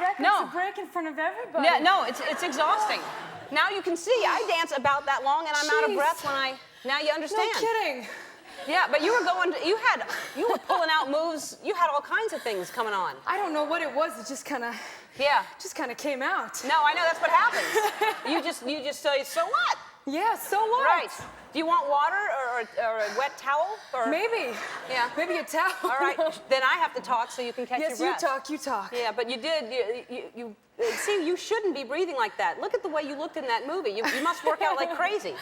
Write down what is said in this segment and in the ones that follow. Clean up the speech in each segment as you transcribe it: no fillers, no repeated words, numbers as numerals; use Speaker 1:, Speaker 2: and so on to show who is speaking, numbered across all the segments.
Speaker 1: records
Speaker 2: No.
Speaker 1: to break in front of everybody.
Speaker 2: Yeah, no, it's exhausting. Now you can see, I dance about that long and I'm out of
Speaker 1: Jeez.
Speaker 2: breath when now you understand.
Speaker 1: No kidding.
Speaker 2: Yeah, but you were pulling out moves, you had all kinds of things coming on.
Speaker 1: I don't know what it was. It just kind of came out.
Speaker 2: No, I know, that's what happens. you just say, so what?
Speaker 1: Yeah, so what?
Speaker 2: Right. Do you want water or a wet towel? Or...
Speaker 1: Maybe.
Speaker 2: Yeah.
Speaker 1: Maybe a towel.
Speaker 2: All right, then I have to talk so you can catch your breath.
Speaker 1: Yes, you talk.
Speaker 2: Yeah, but you did, see, you shouldn't be breathing like that. Look at the way you looked in that movie. You must work out like crazy.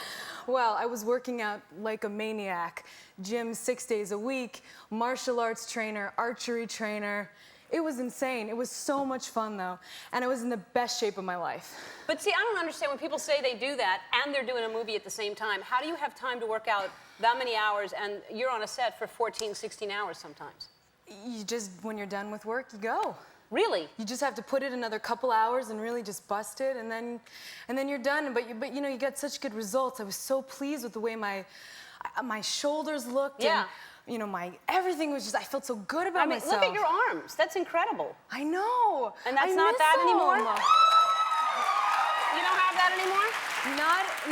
Speaker 1: Well, I was working out like a maniac. Gym 6 days a week, martial arts trainer, archery trainer. It was insane. It was so much fun, though, and I was in the best shape of my life.
Speaker 2: But see, I don't understand when people say they do that and they're doing a movie at the same time. How do you have time to work out that many hours and you're on a set for 14, 16 hours sometimes?
Speaker 1: You just, when you're done with work, you go.
Speaker 2: Really?
Speaker 1: You just have to put it another couple hours and really just bust it, and then you're done. But you know, you get such good results. I was so pleased with the way my shoulders looked.
Speaker 2: Yeah.
Speaker 1: And, you know, everything was just, I felt so good about myself.
Speaker 2: Look at your arms. That's incredible.
Speaker 1: I know.
Speaker 2: And that's not that anymore? You don't have that anymore?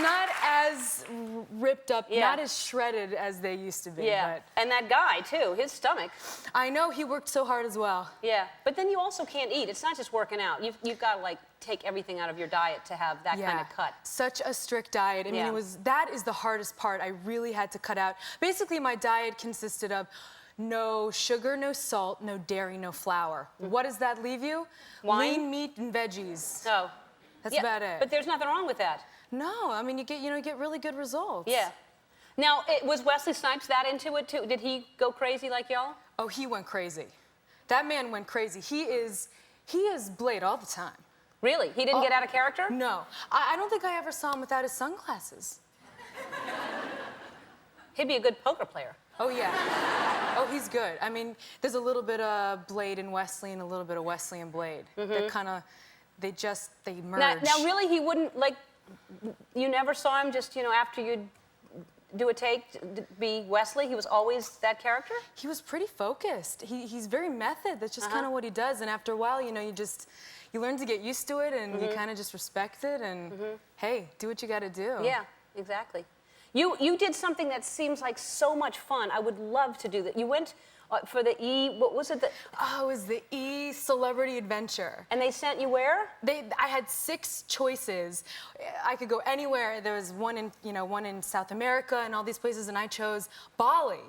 Speaker 1: Not as ripped up,
Speaker 2: Yeah.
Speaker 1: not as shredded as they used to be.
Speaker 2: Yeah.
Speaker 1: But
Speaker 2: And that guy, too, his stomach.
Speaker 1: I know, he worked so hard as well.
Speaker 2: Yeah. But then you also can't eat. It's not just working out. You've got to, like, take everything out of your diet to have that kind of cut.
Speaker 1: Such a strict diet. I mean, that is the hardest part. I really had to cut out. Basically, my diet consisted of no sugar, no salt, no dairy, no flour. What does that leave you?
Speaker 2: Wine?
Speaker 1: Lean meat and veggies.
Speaker 2: Oh.
Speaker 1: That's about it.
Speaker 2: But there's nothing wrong with that.
Speaker 1: No, I mean, you get really good results.
Speaker 2: Yeah. Now, was Wesley Snipes that into it, too? Did he go crazy like y'all?
Speaker 1: Oh, he went crazy. That man went crazy. He is Blade all the time.
Speaker 2: Really? He didn't get out of character?
Speaker 1: No. I don't think I ever saw him without his sunglasses.
Speaker 2: He'd be a good poker player.
Speaker 1: Oh, yeah. Oh, he's good. I mean, there's a little bit of Blade and Wesley and a little bit of Wesley and Blade. They're kind of, they merge.
Speaker 2: Now, really, he wouldn't, like, you never saw him just, you know, after you'd do a take, be Wesley? He was always that character?
Speaker 1: He was pretty focused. He's very method. That's just kind of what he does. And after a while, you know, you learn to get used to it, and you kind of just respect it, and hey, do what you got to do.
Speaker 2: Yeah, exactly. You did something that seems like so much fun. I would love to do that. You went for the what was it?
Speaker 1: Oh, it was the Celebrity Adventure.
Speaker 2: And they sent you where?
Speaker 1: I had 6 choices. I could go anywhere. There was one in South America and all these places, and I chose Bali.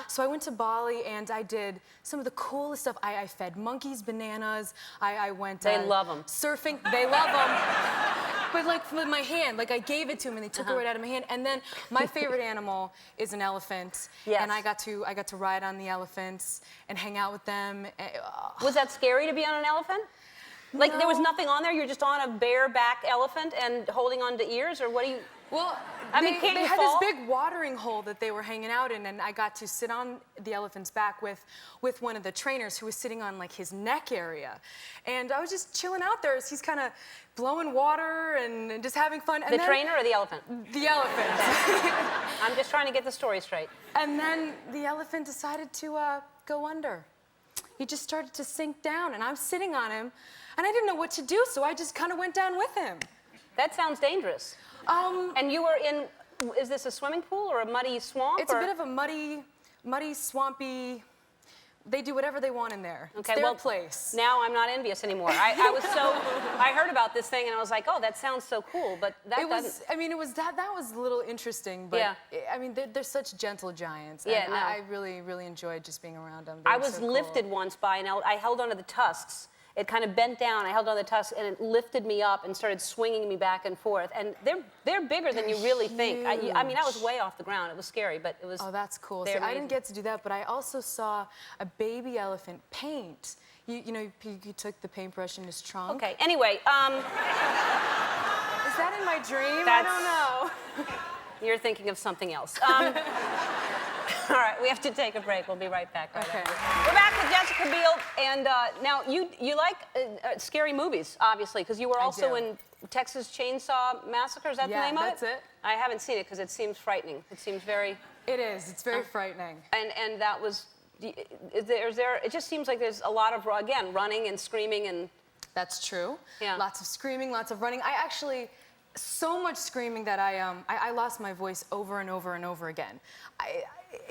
Speaker 1: So I went to Bali and I did some of the coolest stuff. I fed monkeys bananas. I went.
Speaker 2: They love them.
Speaker 1: Surfing. They love them. But like with my hand, like I gave it to them and they took it right out of my hand. And then my favorite animal is an elephant.
Speaker 2: Yes.
Speaker 1: And I got to ride on the elephants and hang out with them.
Speaker 2: Was that scary to be on an elephant? Like there was nothing on there? You're just on a bareback elephant and holding on to ears, or what do you?
Speaker 1: Well,
Speaker 2: I mean, can't
Speaker 1: they
Speaker 2: you
Speaker 1: had
Speaker 2: fall?
Speaker 1: this big watering hole that they were hanging out in, and I got to sit on the elephant's back with one of the trainers who was sitting on like his neck area, and I was just chilling out there as he's kind of blowing water and just having fun. And
Speaker 2: the trainer or the elephant?
Speaker 1: The elephant.
Speaker 2: I'm just trying to get the story straight.
Speaker 1: And then the elephant decided to go under. He just started to sink down, and I'm sitting on him, and I didn't know what to do, so I just kind of went down with him.
Speaker 2: That sounds dangerous. And you were in, is this a swimming pool or a muddy swamp?
Speaker 1: It's a bit of a muddy, swampy, they do whatever they want in there.
Speaker 2: Okay,
Speaker 1: it's their place.
Speaker 2: Now I'm not envious anymore. I heard about this thing and I was like, oh, that sounds so cool, but that doesn't.
Speaker 1: I mean, that was a little interesting, but I mean, they're such gentle giants.
Speaker 2: Yeah,
Speaker 1: and
Speaker 2: no.
Speaker 1: I really, really enjoyed just being around them.
Speaker 2: I was lifted once by an I held onto the tusks. It kind of bent down. I held on the tusks, and it lifted me up and started swinging me back and forth. And they're bigger than you really think. I mean, I was way off the ground. It was scary, but it was.
Speaker 1: Oh, that's cool. See, I didn't get to do that, but I also saw a baby elephant paint. You know, he took the paintbrush in his trunk.
Speaker 2: Okay. Anyway,
Speaker 1: Is that in my dream? I don't know.
Speaker 2: You're thinking of something else. All right, we have to take a break. We'll be right back.
Speaker 1: Okay.
Speaker 2: We're back with Jessica Biel, and now you like scary movies, obviously, because you were also in Texas Chainsaw Massacre. Is that the name of it?
Speaker 1: Yeah, that's it.
Speaker 2: I haven't seen it because it seems frightening. It seems very.
Speaker 1: It is. It's very frightening.
Speaker 2: And that was. Is there? It just seems like there's a lot of running and screaming and.
Speaker 1: That's true.
Speaker 2: Yeah.
Speaker 1: Lots of screaming, lots of running. I actually, so much screaming that I lost my voice over and over and over again.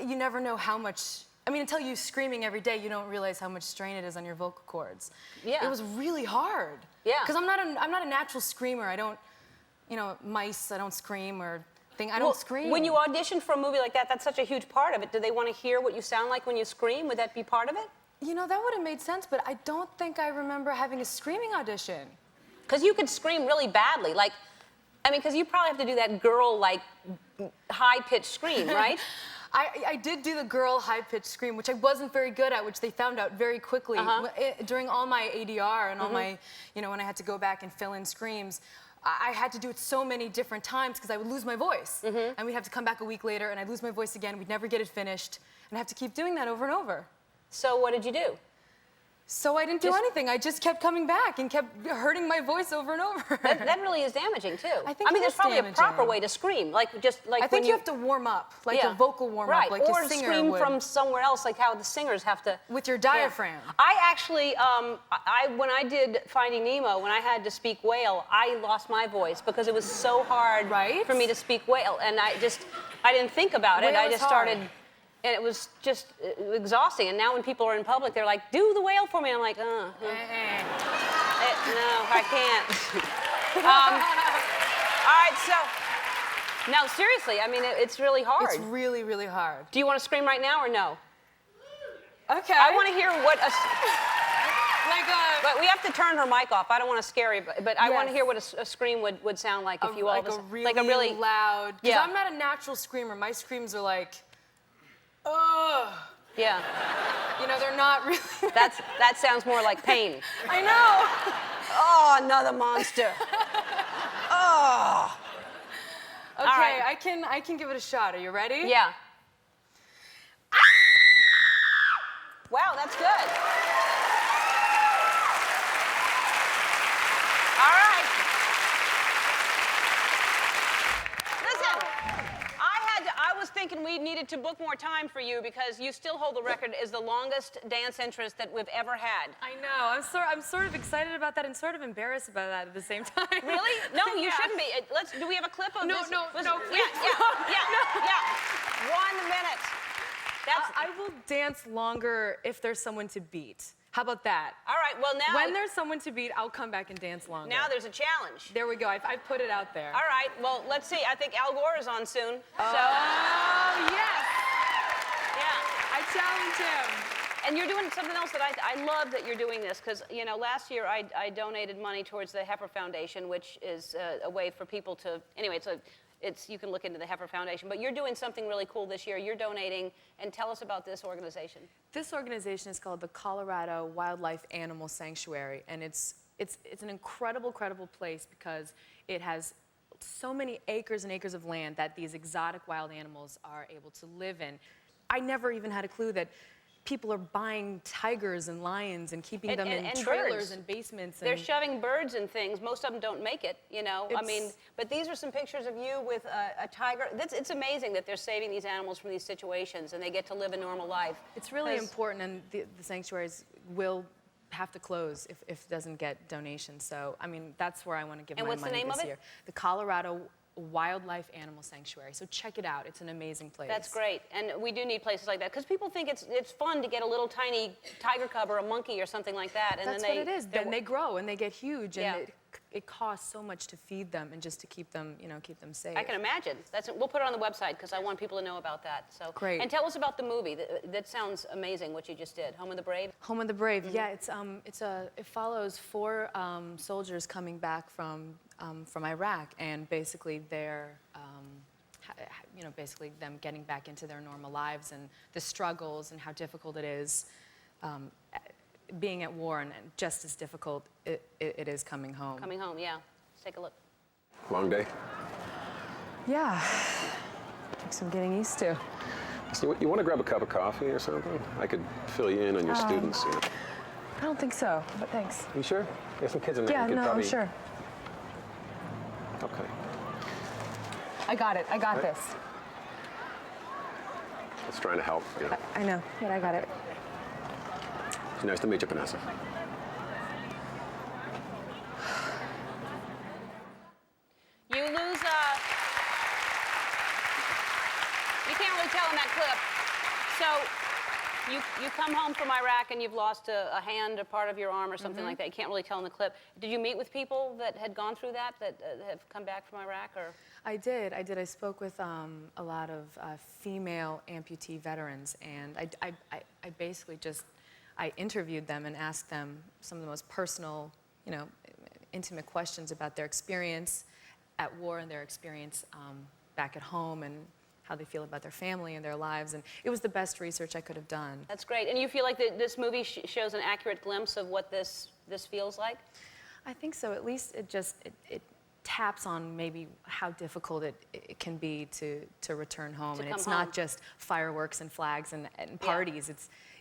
Speaker 1: You never know how much, I mean, until you're screaming every day, you don't realize how much strain it is on your vocal cords.
Speaker 2: Yeah.
Speaker 1: It was really hard.
Speaker 2: Yeah.
Speaker 1: Because I'm not a natural screamer. I don't, you know, mice, I don't scream or I don't scream.
Speaker 2: When you auditioned for a movie like that, that's such a huge part of it. Do they want to hear what you sound like when you scream? Would that be part of it?
Speaker 1: You know, that would have made sense, but I don't think I remember having a screaming audition.
Speaker 2: Because you could scream really badly. Like, I mean, because you probably have to do that girl, like, high-pitched scream, right?
Speaker 1: I did do the girl high-pitched scream, which I wasn't very good at, which they found out very quickly. During all my ADR and all my, you know, when I had to go back and fill in screams, I had to do it so many different times because I would lose my voice. And we'd have to come back a week later and I'd lose my voice again. We'd never get it finished. And I have to keep doing that over and over.
Speaker 2: So what did you do?
Speaker 1: So I didn't do anything. I just kept coming back and kept hurting my voice over and over.
Speaker 2: That really is damaging too.
Speaker 1: I think
Speaker 2: mean, there's probably
Speaker 1: damaging.
Speaker 2: a proper way to scream, like
Speaker 1: I think you have to warm up, like a vocal warm up, like
Speaker 2: or
Speaker 1: a singer
Speaker 2: scream
Speaker 1: would.
Speaker 2: from somewhere else, like how the singers have to.
Speaker 1: With your diaphragm.
Speaker 2: Yeah. I actually, when I did Finding Nemo, when I had to speak whale, I lost my voice because it was so hard for me to speak whale, and I didn't think about it. I just started. And it was just exhausting. And now when people are in public, they're like, do the whale for me. I'm like, no, I can't. All right, so, now seriously, I mean, it's really hard.
Speaker 1: It's really, really hard.
Speaker 2: Do you want to scream right now or no?
Speaker 1: Okay.
Speaker 2: I want to hear what
Speaker 1: But
Speaker 2: we have to turn her mic off. I don't want to scare you, but I want to hear what a scream would sound like if you all
Speaker 1: like a really loud. Because I'm not a natural screamer. My screams are like, ugh.
Speaker 2: Yeah.
Speaker 1: You know, they're not really.
Speaker 2: That sounds more like pain.
Speaker 1: I know.
Speaker 2: Oh, another monster. Oh.
Speaker 1: Okay, right. I can give it a shot. Are you ready?
Speaker 2: Yeah. Wow, that's good. All right. Listen, I was thinking we needed to book more time for you because you still hold the record as the longest dance entrance that we've ever had.
Speaker 1: I know. I'm sort of excited about that and sort of embarrassed about that at the same time.
Speaker 2: Really? No, you shouldn't be. Do we have a clip of this?
Speaker 1: No.
Speaker 2: Yeah. 1 minute.
Speaker 1: I will dance longer if there's someone to beat. How about that?
Speaker 2: All right, well now...
Speaker 1: When there's someone to beat, I'll come back and dance longer.
Speaker 2: Now there's a challenge.
Speaker 1: There we go. I've put it out there.
Speaker 2: All right, well, let's see. I think Al Gore is on soon.
Speaker 1: Oh, yes.
Speaker 2: Yeah.
Speaker 1: I challenge him.
Speaker 2: And you're doing something else that I love that you're doing this, because, you know, last year I donated money towards the Heifer Foundation, which is a way for people to... Anyway, you can look into the Heifer Foundation, but you're doing something really cool this year. You're donating, and tell us about this organization.
Speaker 1: This organization is called the Colorado Wildlife Animal Sanctuary, and it's an incredible place because it has so many acres and acres of land that these exotic wild animals are able to live in. I never even had a clue that people are buying tigers and lions and keeping them in trailers
Speaker 2: birds.
Speaker 1: And basements.
Speaker 2: They're shoving birds and things. Most of them don't make it, you know. I mean, but these are some pictures of you with a tiger. It's amazing that they're saving these animals from these situations and they get to live a normal life.
Speaker 1: It's really important, and the sanctuaries will have to close if it doesn't get donations. So, I mean, that's where I want to give my money this year.
Speaker 2: And what's the name of it?
Speaker 1: The Colorado Wildlife Animal Sanctuary. So check it out. It's an amazing place.
Speaker 2: That's great. And we do need places like that because people think it's fun to get a little tiny tiger cub or a monkey or something like that. And
Speaker 1: that's
Speaker 2: then
Speaker 1: what it is. Then they grow and they get huge, and it costs so much to feed them and just to keep them, you know, keep them safe.
Speaker 2: I can imagine. We'll put it on the website because I want people to know about that. So
Speaker 1: great.
Speaker 2: And tell us about the movie. That sounds amazing. What you just did, Home of the Brave.
Speaker 1: Home of the Brave. Mm-hmm. Yeah, it follows 4 soldiers coming back from Iraq, and basically they're, you know, basically them getting back into their normal lives and the struggles and how difficult it is being at war, and just as difficult it is coming home.
Speaker 2: Coming home, yeah. Let's take a look.
Speaker 3: Long day?
Speaker 1: Yeah. Takes some getting used to.
Speaker 3: So you want to grab a cup of coffee or something? I could fill you in on your students. You know.
Speaker 1: I don't think so, but thanks.
Speaker 3: You sure? There's some kids in there.
Speaker 1: Yeah, no,
Speaker 3: probably...
Speaker 1: I'm sure.
Speaker 3: Okay.
Speaker 1: I got it. I got this.
Speaker 3: Just trying to help, you know.
Speaker 1: I know, but I got it.
Speaker 3: Nice to meet you, Vanessa.
Speaker 2: on that clip. So you come home from Iraq and you've lost a hand, a part of your arm or something like that. You can't really tell in the clip. Did you meet with people that had gone through that have come back from Iraq? Or?
Speaker 1: I did. I spoke with a lot of female amputee veterans, and I basically I interviewed them and asked them some of the most personal, intimate questions about their experience at war and their experience back at home and how they feel about their family and their lives, and it was the best research I could have done.
Speaker 2: That's great. And you feel like this movie shows an accurate glimpse of what this feels like?
Speaker 1: I think so. At least it taps on maybe how difficult it can be to return home, and it's not just fireworks and flags and parties.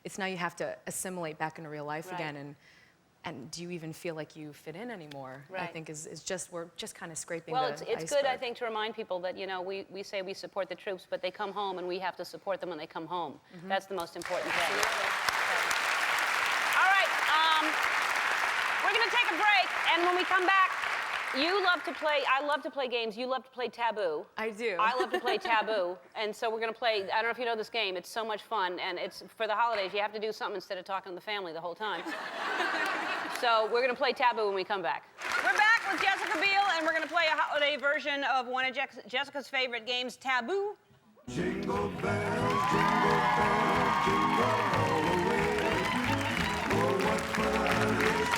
Speaker 1: It's now you have to assimilate back into real life again, and do you even feel like you fit in anymore?
Speaker 2: Right.
Speaker 1: I think we're just kind of scraping
Speaker 2: well,
Speaker 1: the
Speaker 2: it's
Speaker 1: iceberg.
Speaker 2: good, I think, to remind people that, we say we support the troops, but they come home and we have to support them when they come home. That's the most important thing. All right, we're going to take a break, and when we come back, I love to play games. You love to play Taboo.
Speaker 1: I do.
Speaker 2: I love to play Taboo, and so we're going to play, I don't know if you know this game, it's so much fun, and it's for the holidays. You have to do something instead of talking to the family the whole time. So we're going to play Taboo when we come back. We're back with Jessica Biel, and we're going to play a holiday version of one of Jessica's favorite games, Taboo.
Speaker 4: Jingle bells, jingle all the way. Oh, what fun it is.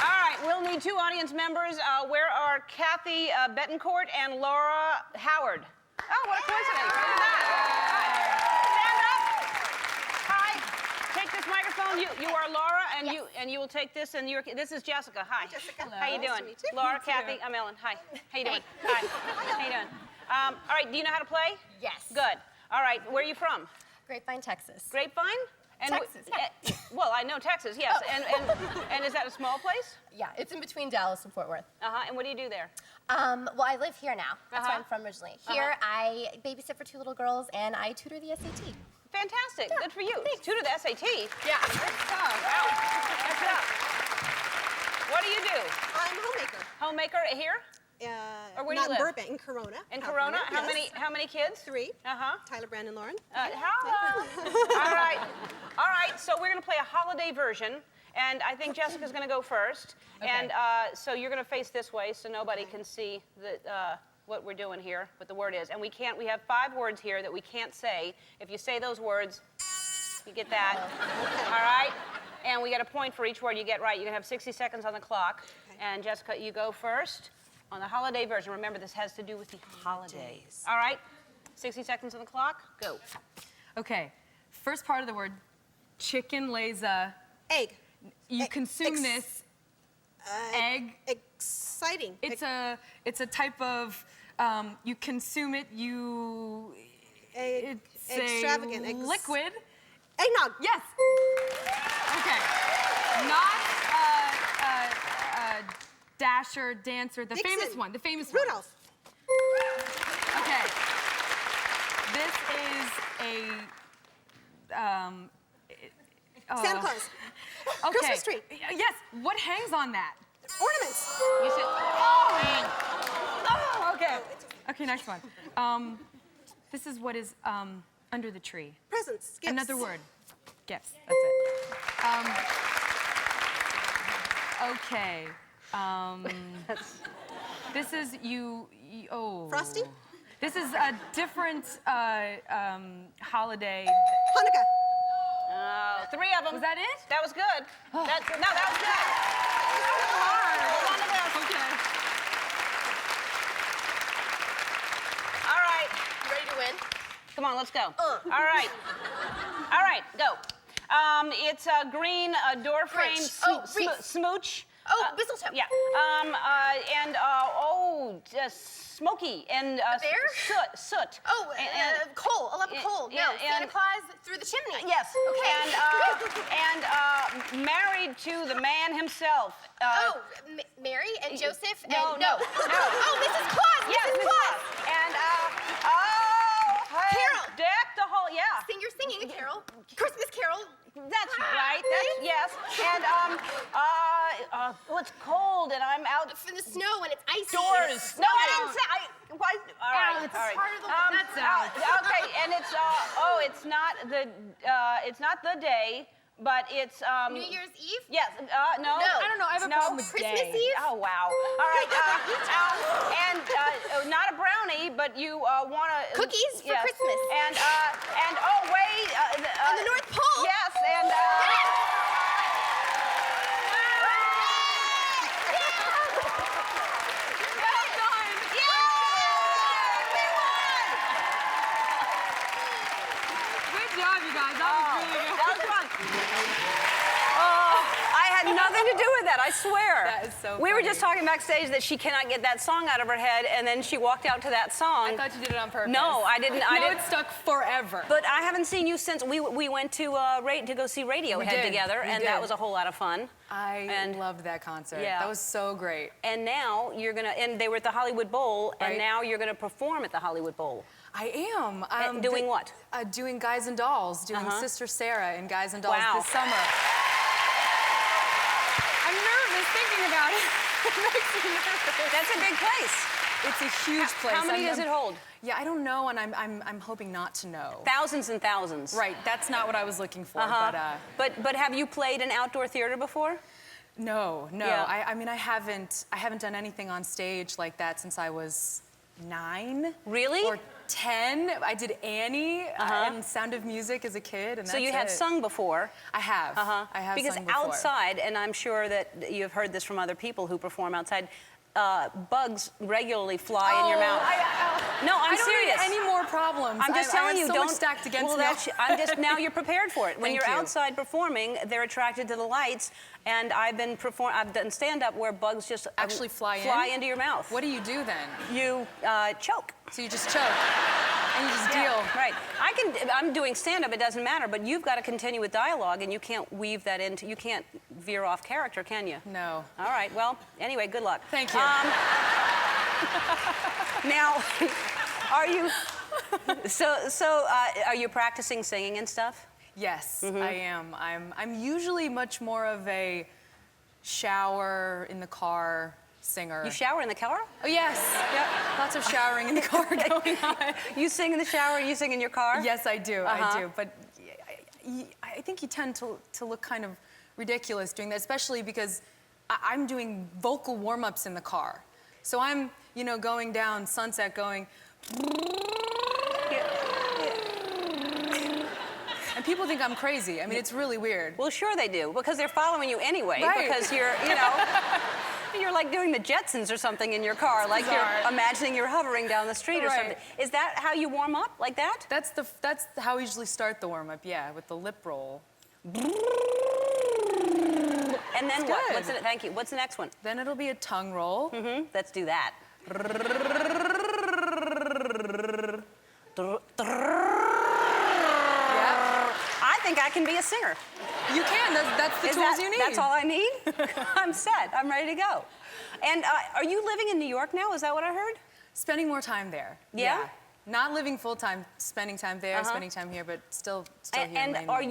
Speaker 2: All right, we'll need two audience members. Where are Kathy Betancourt and Laura Howard? Oh, what a coincidence. Look at that. Hi. Stand up. Hi. Take this microphone. You are Laura, and you will take this, and this is Jessica. Hi.
Speaker 5: Jessica.
Speaker 2: How you doing?
Speaker 5: Nice to meet you.
Speaker 2: Laura, Kathy, I'm Ellen. Hi. How you doing? Hi. How you doing? All right, do you know how to play?
Speaker 5: Yes.
Speaker 2: Good. All right, where are you from?
Speaker 5: Grapevine, Texas.
Speaker 2: Grapevine? And
Speaker 5: Texas, yeah.
Speaker 2: Well, I know Texas, yes.
Speaker 5: Oh.
Speaker 2: And is that a small place?
Speaker 5: Yeah, it's in between Dallas and Fort Worth.
Speaker 2: Uh-huh, and what do you do there?
Speaker 5: Well, I live here now. That's where I'm from originally. Here, I babysit for two little girls, and I tutor the SAT.
Speaker 2: Fantastic.
Speaker 5: Yeah,
Speaker 2: Good for you.
Speaker 5: thanks.
Speaker 2: Tutor the SAT.
Speaker 5: Yeah.
Speaker 2: Wow. That's tough. What do you do?
Speaker 6: I'm a homemaker.
Speaker 2: Homemaker here? Or where do
Speaker 6: not
Speaker 2: you
Speaker 6: in
Speaker 2: live?
Speaker 6: Burbank, in Corona.
Speaker 2: In Corona?
Speaker 6: California, yes.
Speaker 2: How many kids?
Speaker 6: 3.
Speaker 2: Uh-huh.
Speaker 6: Tyler, Brandon, Lauren.
Speaker 2: Hello. All right. All right, so we're going to play a holiday version, and I think Jessica's going to go first.
Speaker 1: Okay.
Speaker 2: And so you're going to face this way so nobody can see what we're doing here, what the word is. And we have 5 words here that we can't say. If you say those words, you get that. All right? And we get a point for each word you get right. You're going to have 60 seconds on the clock.
Speaker 6: Okay.
Speaker 2: And Jessica, you go first on the holiday version. Remember, this has to do with the holidays. All right? 60 seconds on the clock. Go.
Speaker 1: Okay, first part of the word, chicken lays a...
Speaker 6: Egg.
Speaker 1: You consume this egg.
Speaker 6: Exciting.
Speaker 1: It's a type of, you consume it, it's
Speaker 6: Extravagant.
Speaker 1: a liquid.
Speaker 6: Eggnog.
Speaker 1: Yes. Okay. Not Dasher, Dancer, the
Speaker 6: Vixen.
Speaker 1: famous one, the famous
Speaker 6: Rudolph.
Speaker 1: one. Okay. This is
Speaker 6: Santa Claus.
Speaker 1: okay.
Speaker 6: Christmas tree.
Speaker 1: Yes. What hangs on that?
Speaker 6: Ornaments.
Speaker 2: You said,
Speaker 1: Oh, okay. Okay, next one. This is what is under the tree.
Speaker 6: Presents. Gifts.
Speaker 1: Another word. Gifts. That's it. Okay. This is oh.
Speaker 6: Frosty.
Speaker 1: This is a different holiday.
Speaker 6: Hanukkah.
Speaker 2: 3 of them.
Speaker 1: Was that it?
Speaker 2: That was good. No, that was good. Hold on to this.
Speaker 1: Okay.
Speaker 2: All right.
Speaker 5: Ready to win?
Speaker 2: Come on, let's go. All right. All right, go. It's a green door frame
Speaker 5: Grinch. Oh, wreath.
Speaker 2: smooch.
Speaker 5: Oh, mistletoe.
Speaker 2: Yeah. Smoky and
Speaker 5: bear?
Speaker 2: soot.
Speaker 5: Oh, coal. 11 coal. No, Santa Claus through the chimney.
Speaker 2: Yes.
Speaker 5: Okay.
Speaker 2: And married to the man himself.
Speaker 5: Mary and Joseph and...
Speaker 2: No.
Speaker 5: Oh, Mrs. Claus.
Speaker 2: Yes,
Speaker 5: Mrs. Claus.
Speaker 2: And
Speaker 5: Carol.
Speaker 2: Deck the whole, yeah.
Speaker 5: You're singing a carol. Christmas carol.
Speaker 2: That's right. That's yes. And it's cold and I'm out
Speaker 5: In the snow and it's icy.
Speaker 2: doors. No, I didn't say. Why? All right.
Speaker 1: it's
Speaker 2: all right.
Speaker 1: harder than that sounds.
Speaker 2: Okay, and it's it's not the day, but it's
Speaker 5: New Year's Eve?
Speaker 2: Yes. No.
Speaker 1: I don't know. I have a
Speaker 2: No.
Speaker 1: problem with
Speaker 5: Christmas
Speaker 1: day.
Speaker 5: Eve?
Speaker 2: Oh wow! All right, and not a brownie, but you want to
Speaker 5: Cookies for Christmas.
Speaker 2: And oh wait,
Speaker 5: On the North Pole?
Speaker 2: Yes, and
Speaker 1: Good job, you guys. That was really good.
Speaker 2: that was fun. Oh, I had nothing to do with that. I swear.
Speaker 1: That is so
Speaker 2: We were
Speaker 1: funny.
Speaker 2: just talking backstage that she cannot get that song out of her head, and then she walked out to that song.
Speaker 1: I thought you did it on purpose.
Speaker 2: No, I didn't. I
Speaker 1: Now
Speaker 2: didn't.
Speaker 1: it's stuck forever.
Speaker 2: But I haven't seen you since we went to to go see Radiohead
Speaker 1: did.
Speaker 2: together,
Speaker 1: We
Speaker 2: and
Speaker 1: did.
Speaker 2: that was a whole lot of fun.
Speaker 1: I loved that concert.
Speaker 2: Yeah.
Speaker 1: That was so great.
Speaker 2: And now you're gonna, and they were at the Hollywood Bowl, and
Speaker 1: Right.
Speaker 2: now you're gonna perform at the Hollywood Bowl.
Speaker 1: I am.
Speaker 2: And doing what?
Speaker 1: Doing Guys and Dolls, doing Sister Sarah in Guys and Dolls
Speaker 2: Wow.
Speaker 1: this summer. I'm nervous thinking about it. It makes me nervous.
Speaker 2: That's a big place.
Speaker 1: It's a huge place.
Speaker 2: How many does it hold?
Speaker 1: Yeah, I don't know, and I'm hoping not to know.
Speaker 2: Thousands and thousands.
Speaker 1: Right, that's not what I was looking for.
Speaker 2: But have you played in outdoor theater before?
Speaker 1: No.
Speaker 2: Yeah.
Speaker 1: I mean, I haven't done anything on stage like that since I was 9.
Speaker 2: Really?
Speaker 1: Or 10. I did Annie and Sound of Music as a kid, and
Speaker 2: So you had sung before.
Speaker 1: I have. I have
Speaker 2: Because
Speaker 1: sung before.
Speaker 2: outside, and I'm sure that you've heard this from other people who perform outside, bugs regularly fly in your mouth. No, I'm
Speaker 1: I don't
Speaker 2: serious.
Speaker 1: need any more problems.
Speaker 2: I'm just telling
Speaker 1: I
Speaker 2: you,
Speaker 1: have so
Speaker 2: don't.
Speaker 1: much stacked against
Speaker 2: well,
Speaker 1: me.
Speaker 2: I'm just now you're prepared for it. When
Speaker 1: Thank
Speaker 2: you're
Speaker 1: you.
Speaker 2: outside performing, they're attracted to the lights, and I've done stand up where bugs just
Speaker 1: Actually fly
Speaker 2: into your mouth.
Speaker 1: What do you do then?
Speaker 2: You choke.
Speaker 1: So you just choke and you just deal.
Speaker 2: Right. I'm doing stand up. It doesn't matter. But you've got to continue with dialogue, and you can't weave that into. You can't veer off character, can you?
Speaker 1: No.
Speaker 2: All right. Well, anyway, good luck.
Speaker 1: Thank you.
Speaker 2: Now, are you? Are you practicing singing and stuff?
Speaker 1: Yes,
Speaker 2: Mm-hmm.
Speaker 1: I am. I'm usually much more of a shower in the car singer.
Speaker 2: You shower in the car?
Speaker 1: Oh yes. Yep. Lots of showering in the car going on.
Speaker 2: You sing in the shower, you sing in your car?
Speaker 1: Yes, I do. I do. But I think you tend to look kind of ridiculous doing that, especially because I'm doing vocal warm-ups in the car. So I'm, going down Sunset going. And people think I'm crazy. I mean, it's really weird.
Speaker 2: Well, sure they do, because they're following you anyway.
Speaker 1: Right.
Speaker 2: Because you're, you're like doing the Jetsons or something in your car, like
Speaker 1: bizarre.
Speaker 2: you're imagining you're hovering down the street or
Speaker 1: Right.
Speaker 2: something. Is that how you warm up, like that?
Speaker 1: That's how we usually start the warm-up, yeah, with the lip roll.
Speaker 2: And then what?
Speaker 1: good.
Speaker 2: Thank you. What's the next one?
Speaker 1: Then it'll be a tongue roll.
Speaker 2: Let's do that.
Speaker 1: Yep.
Speaker 2: I think I can be a singer.
Speaker 1: You can. That's the
Speaker 2: Is
Speaker 1: tools
Speaker 2: that-
Speaker 1: you need.
Speaker 2: That's all I need? I'm set. I'm ready to go. And are you living in New York now? Is that what I heard?
Speaker 1: Spending more time there.
Speaker 2: Yeah?
Speaker 1: Not living full time, spending time there, spending time here, but still here.
Speaker 2: And
Speaker 1: mainly.
Speaker 2: are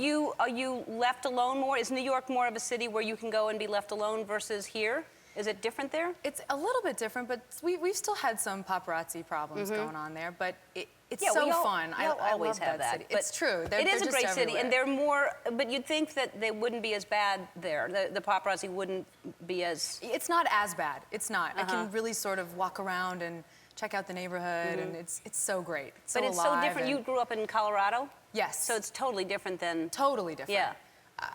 Speaker 2: you left alone more? Is New York more of a city where you can go and be left alone versus here? Is it different there?
Speaker 1: It's a little bit different, but we've still had some paparazzi problems going on there. But it's
Speaker 2: Yeah,
Speaker 1: so
Speaker 2: we all-
Speaker 1: fun.
Speaker 2: we all
Speaker 1: I
Speaker 2: always
Speaker 1: love
Speaker 2: have that.
Speaker 1: city.
Speaker 2: But
Speaker 1: It's true.
Speaker 2: It is a
Speaker 1: just
Speaker 2: great city, and
Speaker 1: everywhere.
Speaker 2: they're more. But you'd think that they wouldn't be as bad there. The paparazzi wouldn't be as.
Speaker 1: It's not as bad. It's not. I can really sort of walk around and check out the neighborhood, and it's so great. It's so
Speaker 2: But it's so
Speaker 1: alive
Speaker 2: different.
Speaker 1: and-
Speaker 2: You grew up in Colorado.
Speaker 1: Yes.
Speaker 2: So it's totally different than.
Speaker 1: Totally different.
Speaker 2: Yeah.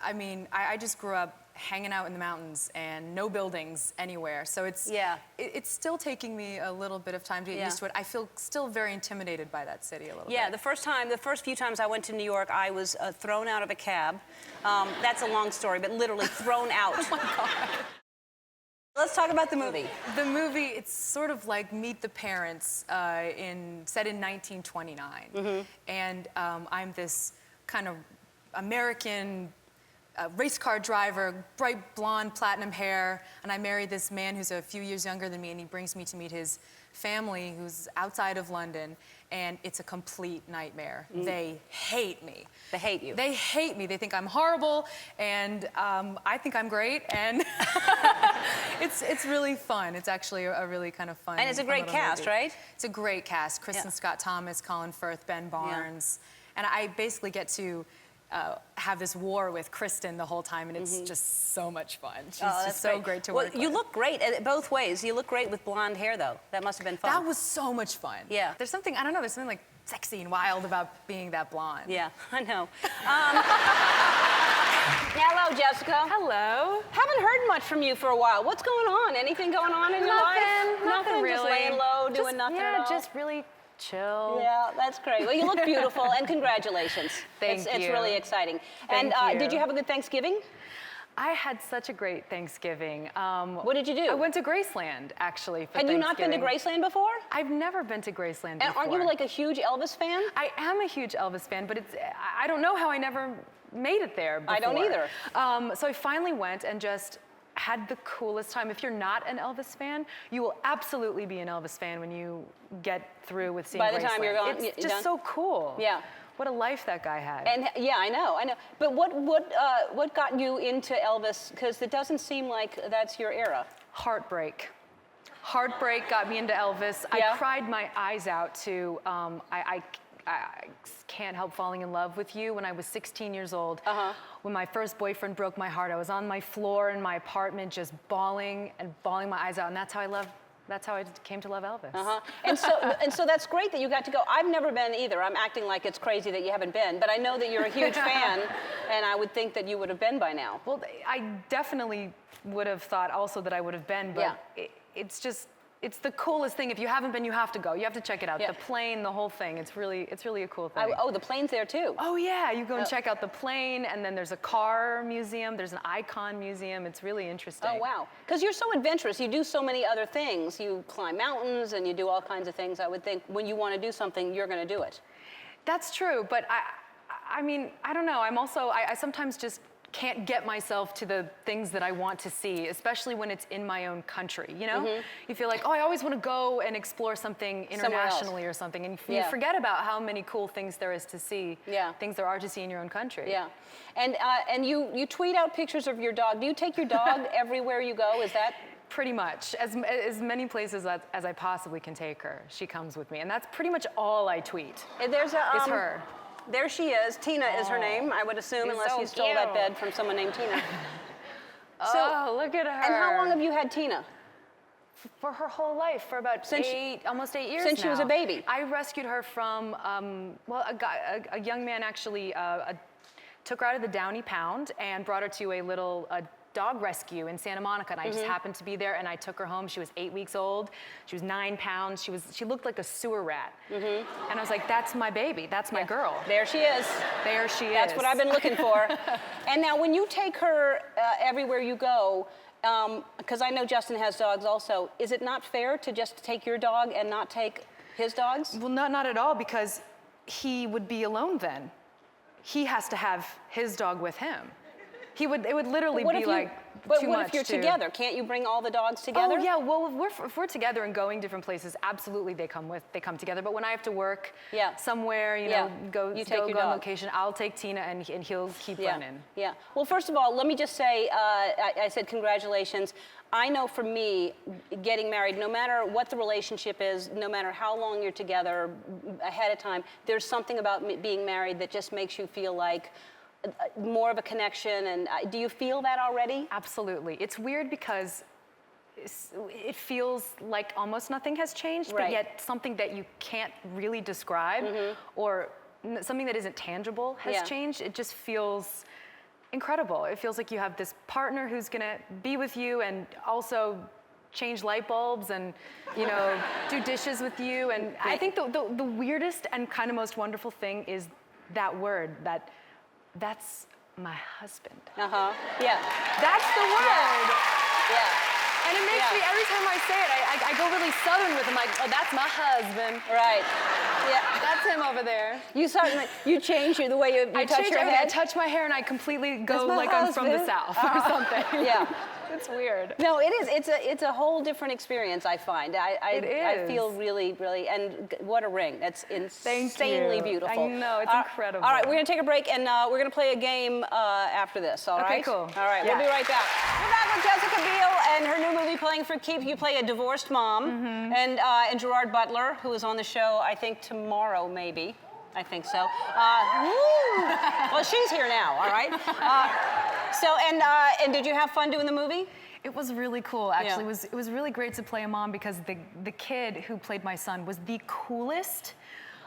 Speaker 1: I mean, I just grew up hanging out in the mountains and no buildings anywhere. So it's it's still taking me a little bit of time to get used to it. I feel still very intimidated by that city a little
Speaker 2: Yeah,
Speaker 1: bit.
Speaker 2: the first few times I went to New York, I was thrown out of a cab. That's a long story, but literally thrown out. Oh my God. Let's talk about the movie.
Speaker 1: The movie, it's sort of like Meet the Parents set in 1929. And I'm this kind of American a race car driver, bright blonde, platinum hair, and I married this man who's a few years younger than me, and he brings me to meet his family who's outside of London, and it's a complete nightmare. They hate me.
Speaker 2: They hate you.
Speaker 1: They hate me. They think I'm horrible, and I think I'm great, and it's really fun. It's actually a really kind of fun.
Speaker 2: And it's a great cast,
Speaker 1: movie.
Speaker 2: right?
Speaker 1: It's a great cast. Kristen Scott Thomas, Colin Firth, Ben Barnes, and I basically get to have this war with Kristen the whole time, and it's just so much fun. She's just so great to work with.
Speaker 2: You look great both ways. You look great with blonde hair, though. That must have been fun.
Speaker 1: That was so much fun.
Speaker 2: Yeah.
Speaker 1: There's something, I don't know, there's something like sexy and wild about being that blonde.
Speaker 2: Yeah, I know. Hello, Jessica.
Speaker 1: Hello.
Speaker 2: Haven't heard much from you for a while. What's going on? Anything going on in your life?
Speaker 1: Nothing really.
Speaker 2: Just laying low, doing nothing at all?
Speaker 1: just really chill.
Speaker 2: Yeah, that's great. Well, you look beautiful, and congratulations.
Speaker 1: Thank
Speaker 2: It's
Speaker 1: you.
Speaker 2: really exciting.
Speaker 1: Thank
Speaker 2: and
Speaker 1: you.
Speaker 2: Did you have a good Thanksgiving?
Speaker 1: I had such a great Thanksgiving.
Speaker 2: What did you do?
Speaker 1: I went to Graceland, actually, for
Speaker 2: Had you not been to
Speaker 1: Thanksgiving.
Speaker 2: Graceland before?
Speaker 1: I've never been to Graceland before.
Speaker 2: And aren't you like a huge Elvis fan?
Speaker 1: I am a huge Elvis fan, but I don't know how I never made it there before.
Speaker 2: I don't either.
Speaker 1: So I finally went and just had the coolest time. If you're not an Elvis fan, you will absolutely be an Elvis fan when you get through with seeing
Speaker 2: By the time
Speaker 1: Graceland.
Speaker 2: you're gone,
Speaker 1: It's
Speaker 2: you're
Speaker 1: just
Speaker 2: done?
Speaker 1: so cool.
Speaker 2: Yeah.
Speaker 1: What a life that guy had.
Speaker 2: And yeah, I know. But what got you into Elvis? Because it doesn't seem like that's your era.
Speaker 1: Heartbreak. Heartbreak got me into Elvis.
Speaker 2: Yeah.
Speaker 1: I cried my eyes out to I Can't Help Falling in Love with You when I was 16 years old. When my first boyfriend broke my heart, I was on my floor in my apartment just bawling and bawling my eyes out, and that's how I came to love Elvis.
Speaker 2: And so that's great that you got to go. I've never been either. I'm acting like it's crazy that you haven't been, but I know that you're a huge fan, and I would think that you would have been by now.
Speaker 1: Well, I definitely would have thought also that I would have been, but it's the coolest thing. If you haven't been, you have to go. You have to check it out.
Speaker 2: Yeah.
Speaker 1: The plane, the whole thing. It's really a cool thing.
Speaker 2: Oh, the plane's there too.
Speaker 1: Oh yeah, you go and check out the plane, and then there's a car museum, there's an icon museum. It's really interesting.
Speaker 2: Oh, wow. Because you're so adventurous. You do so many other things. You climb mountains and you do all kinds of things. I would think when you want to do something, you're going to do it.
Speaker 1: That's true, but I mean, I don't know. I'm also, I sometimes just can't get myself to the things that I want to see, especially when it's in my own country, you know? You feel like, oh, I always want to go and explore something internationally or something, and you forget about how many cool things there is to see, things there are to see in your own country.
Speaker 2: Yeah. And you tweet out pictures of your dog. Do you take your dog everywhere you go? Is that?
Speaker 1: Pretty much. As many places as I possibly can take her, she comes with me. And that's pretty much all I tweet.
Speaker 2: And there's a,
Speaker 1: is her.
Speaker 2: There she is. Tina is her name, I would assume,
Speaker 1: She's
Speaker 2: unless
Speaker 1: so
Speaker 2: you stole that
Speaker 1: cute.
Speaker 2: bed from someone named Tina.
Speaker 1: Oh, look at her.
Speaker 2: And how long have you had Tina?
Speaker 1: For her whole life, for about almost 8 years
Speaker 2: Since she was a baby?
Speaker 1: I rescued her from, a young man actually took her out of the Downey Pound and brought her to a dog rescue in Santa Monica, and I just happened to be there, and I took her home. She was 8 weeks old. She was 9 pounds. She looked like a sewer rat. And I was like, that's my baby. That's my girl.
Speaker 2: There she is.
Speaker 1: There she is.
Speaker 2: That's what I've been looking for. And now when you take her everywhere you go, because I know Justin has dogs also, is it not fair to just take your dog and not take his dogs?
Speaker 1: Well, not at all, because he would be alone then. He has to have his dog with him. It would literally be too much.
Speaker 2: But what if you're together? Can't you bring all the dogs together?
Speaker 1: Oh yeah, well if we're together and going different places, absolutely they come together. But when I have to work somewhere, go on location, I'll take Tina and he'll keep running.
Speaker 2: Yeah. Well, first of all, let me just say, I said congratulations. I know for me, getting married, no matter what the relationship is, no matter how long you're together ahead of time, there's something about being married that just makes you feel like more of a connection. And do you feel that already?
Speaker 1: Absolutely. It's weird because it feels like almost nothing has changed, but yet something that you can't really describe or something that isn't tangible has changed. It just feels incredible. It feels like you have this partner who's gonna be with you and also change light bulbs and do dishes with you. And I think the weirdest and kind of most wonderful thing is that word, that's my husband.
Speaker 2: Yeah.
Speaker 1: That's the word.
Speaker 2: Yeah.
Speaker 1: And it makes me, every time I say it, I go really southern with him, like, oh, that's my husband.
Speaker 2: Right. Yeah.
Speaker 1: That's him over there.
Speaker 2: You change the way you touch your head?
Speaker 1: I touch my hair and I completely go
Speaker 2: my
Speaker 1: like I'm from the
Speaker 2: husband.
Speaker 1: South or something.
Speaker 2: Yeah.
Speaker 1: It's weird.
Speaker 2: No, it is. It's a whole different experience, I find. I
Speaker 1: is.
Speaker 2: feel really, and what a ring. That's insanely beautiful.
Speaker 1: I know, it's incredible.
Speaker 2: All right, we're going to take a break, and we're going to play a game after this, all right?
Speaker 1: Okay, cool.
Speaker 2: All right, we'll be right back. We're back with Jessica Biel and her new movie, Playing for Keeps. You play a divorced mom, and Gerard Butler, who is on the show, I think, tomorrow, maybe. I think so. Well, she's here now, all right? And did you have fun doing the movie?
Speaker 1: It was really cool, actually.
Speaker 2: Yeah.
Speaker 1: It was really great to play a mom because the kid who played my son was the coolest,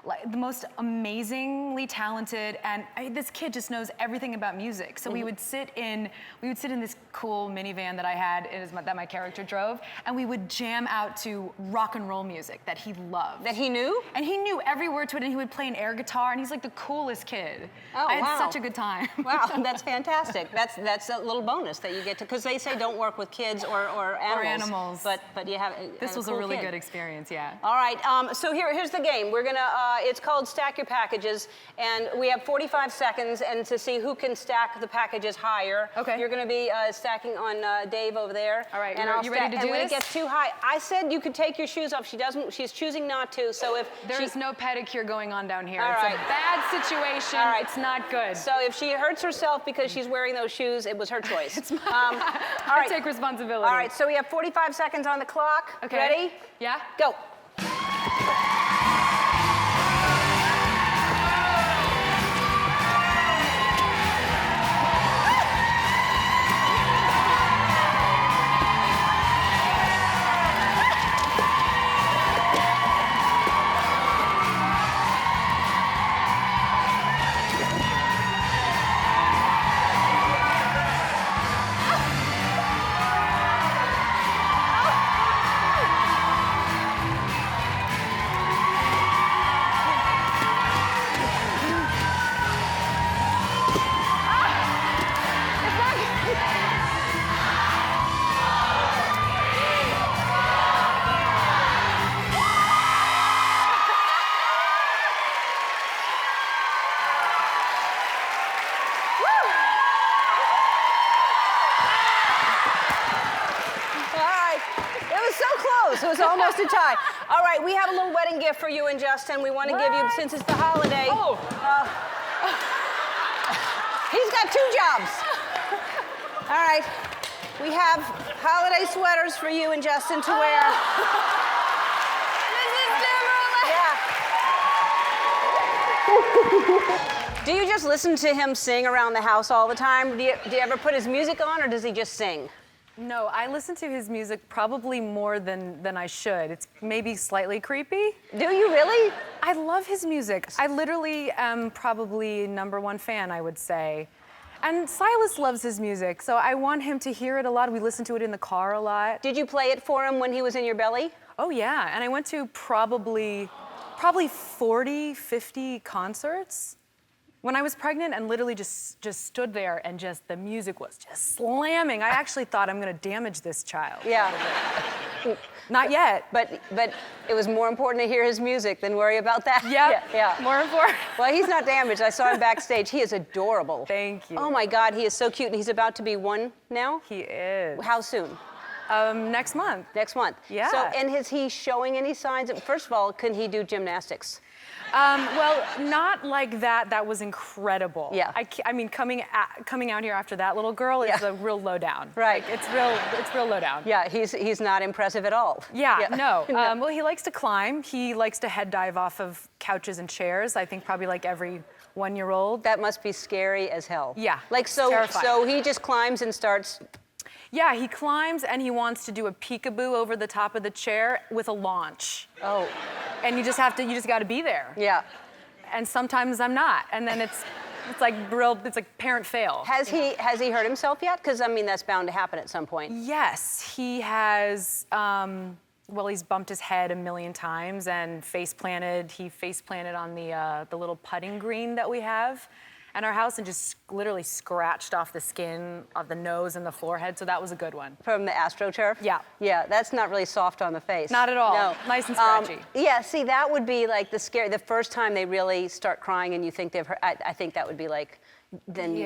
Speaker 1: like the most amazingly talented, and this kid just knows everything about music. So we would sit in this cool minivan that I had, that my character drove, and we would jam out to rock and roll music that he loved.
Speaker 2: That he knew?
Speaker 1: And he knew every word to it, and he would play an air guitar, and he's like the coolest kid.
Speaker 2: Oh,
Speaker 1: I had
Speaker 2: wow.
Speaker 1: such a good time.
Speaker 2: Wow, that's fantastic. That's a little bonus that you get to, because they say don't work with kids or animals.
Speaker 1: Or animals.
Speaker 2: But you have.
Speaker 1: This was
Speaker 2: cool
Speaker 1: a really
Speaker 2: kid.
Speaker 1: good experience, yeah.
Speaker 2: All right, so here's the game. We're gonna, it's called Stack Your Packages, and we have 45 seconds, and to see who can stack the packages higher.
Speaker 1: Okay.
Speaker 2: You're gonna be stacking on Dave over there.
Speaker 1: All right,
Speaker 2: and
Speaker 1: you ready to do
Speaker 2: And when
Speaker 1: this?
Speaker 2: it gets too high, I said you could take your shoes off. She doesn't, she's choosing not to, so if
Speaker 1: There's no pedicure going on down here.
Speaker 2: All
Speaker 1: It's
Speaker 2: right.
Speaker 1: a bad situation.
Speaker 2: All right.
Speaker 1: It's not good.
Speaker 2: So if she hurts herself because she's wearing those shoes, it was her choice.
Speaker 1: It's my,
Speaker 2: all right.
Speaker 1: I take responsibility.
Speaker 2: All right, so we have 45 seconds on the clock.
Speaker 1: Okay.
Speaker 2: Ready?
Speaker 1: Yeah?
Speaker 2: Go. It was almost a tie. All right, we have a little wedding gift for you and Justin. We want to give you, since it's the holiday.
Speaker 1: Oh.
Speaker 2: He's got 2 jobs. All right, we have holiday sweaters for you and Justin to wear. Yeah. Do you just listen to him sing around the house all the time? Do you ever put his music on, or does he just sing?
Speaker 1: No, I listen to his music probably more than I should. It's maybe slightly creepy.
Speaker 2: Do you really?
Speaker 1: I love his music. I literally am probably #1 fan, I would say. And Silas loves his music, so I want him to hear it a lot. We listen to it in the car a lot.
Speaker 2: Did you play it for him when he was in your belly?
Speaker 1: Oh yeah, and I went to probably 40, 50 concerts when I was pregnant, and literally just stood there, and just the music was just slamming. I actually thought, I'm gonna damage this child.
Speaker 2: Yeah.
Speaker 1: Not yet.
Speaker 2: But it was more important to hear his music than worry about that.
Speaker 1: Yep.
Speaker 2: Yeah.
Speaker 1: More important.
Speaker 2: Well, he's not damaged. I saw him backstage. He is adorable.
Speaker 1: Thank you.
Speaker 2: Oh my God, he is so cute, and he's about to be 1 now?
Speaker 1: He is.
Speaker 2: How soon?
Speaker 1: Next month.
Speaker 2: Next month.
Speaker 1: Yeah.
Speaker 2: So, and is he showing any signs of, first of all, can he do gymnastics?
Speaker 1: Well, not like that. That was incredible.
Speaker 2: Yeah.
Speaker 1: I mean, coming out here after that little girl is a real low down.
Speaker 2: Right.
Speaker 1: Like, it's real low down.
Speaker 2: Yeah, he's not impressive at all.
Speaker 1: Yeah, no.
Speaker 2: No.
Speaker 1: Well, he likes to climb. He likes to head dive off of couches and chairs. I think probably like every 1-year-old.
Speaker 2: That must be scary as hell.
Speaker 1: Yeah,
Speaker 2: Like,
Speaker 1: it's
Speaker 2: so
Speaker 1: terrifying.
Speaker 2: he just climbs and starts.
Speaker 1: Yeah, he climbs and he wants to do a peekaboo over the top of the chair with a launch.
Speaker 2: Oh.
Speaker 1: And you just got to be there.
Speaker 2: Yeah.
Speaker 1: And sometimes I'm not. And then it's like parent fail.
Speaker 2: Has he hurt himself yet? Because, I mean, that's bound to happen at some point.
Speaker 1: Yes, he has. Well, he's bumped his head a million times and face planted. He face planted on the little putting green that we have, and our house and just literally scratched off the skin of the nose and the forehead. So that was a good one.
Speaker 2: From the AstroTurf?
Speaker 1: Yeah.
Speaker 2: Yeah, that's not really soft on the face.
Speaker 1: Not at all.
Speaker 2: No.
Speaker 1: Nice and scratchy.
Speaker 2: Yeah, see, that would be like the first time they really start crying and you think they've hurt. I think that would be like, then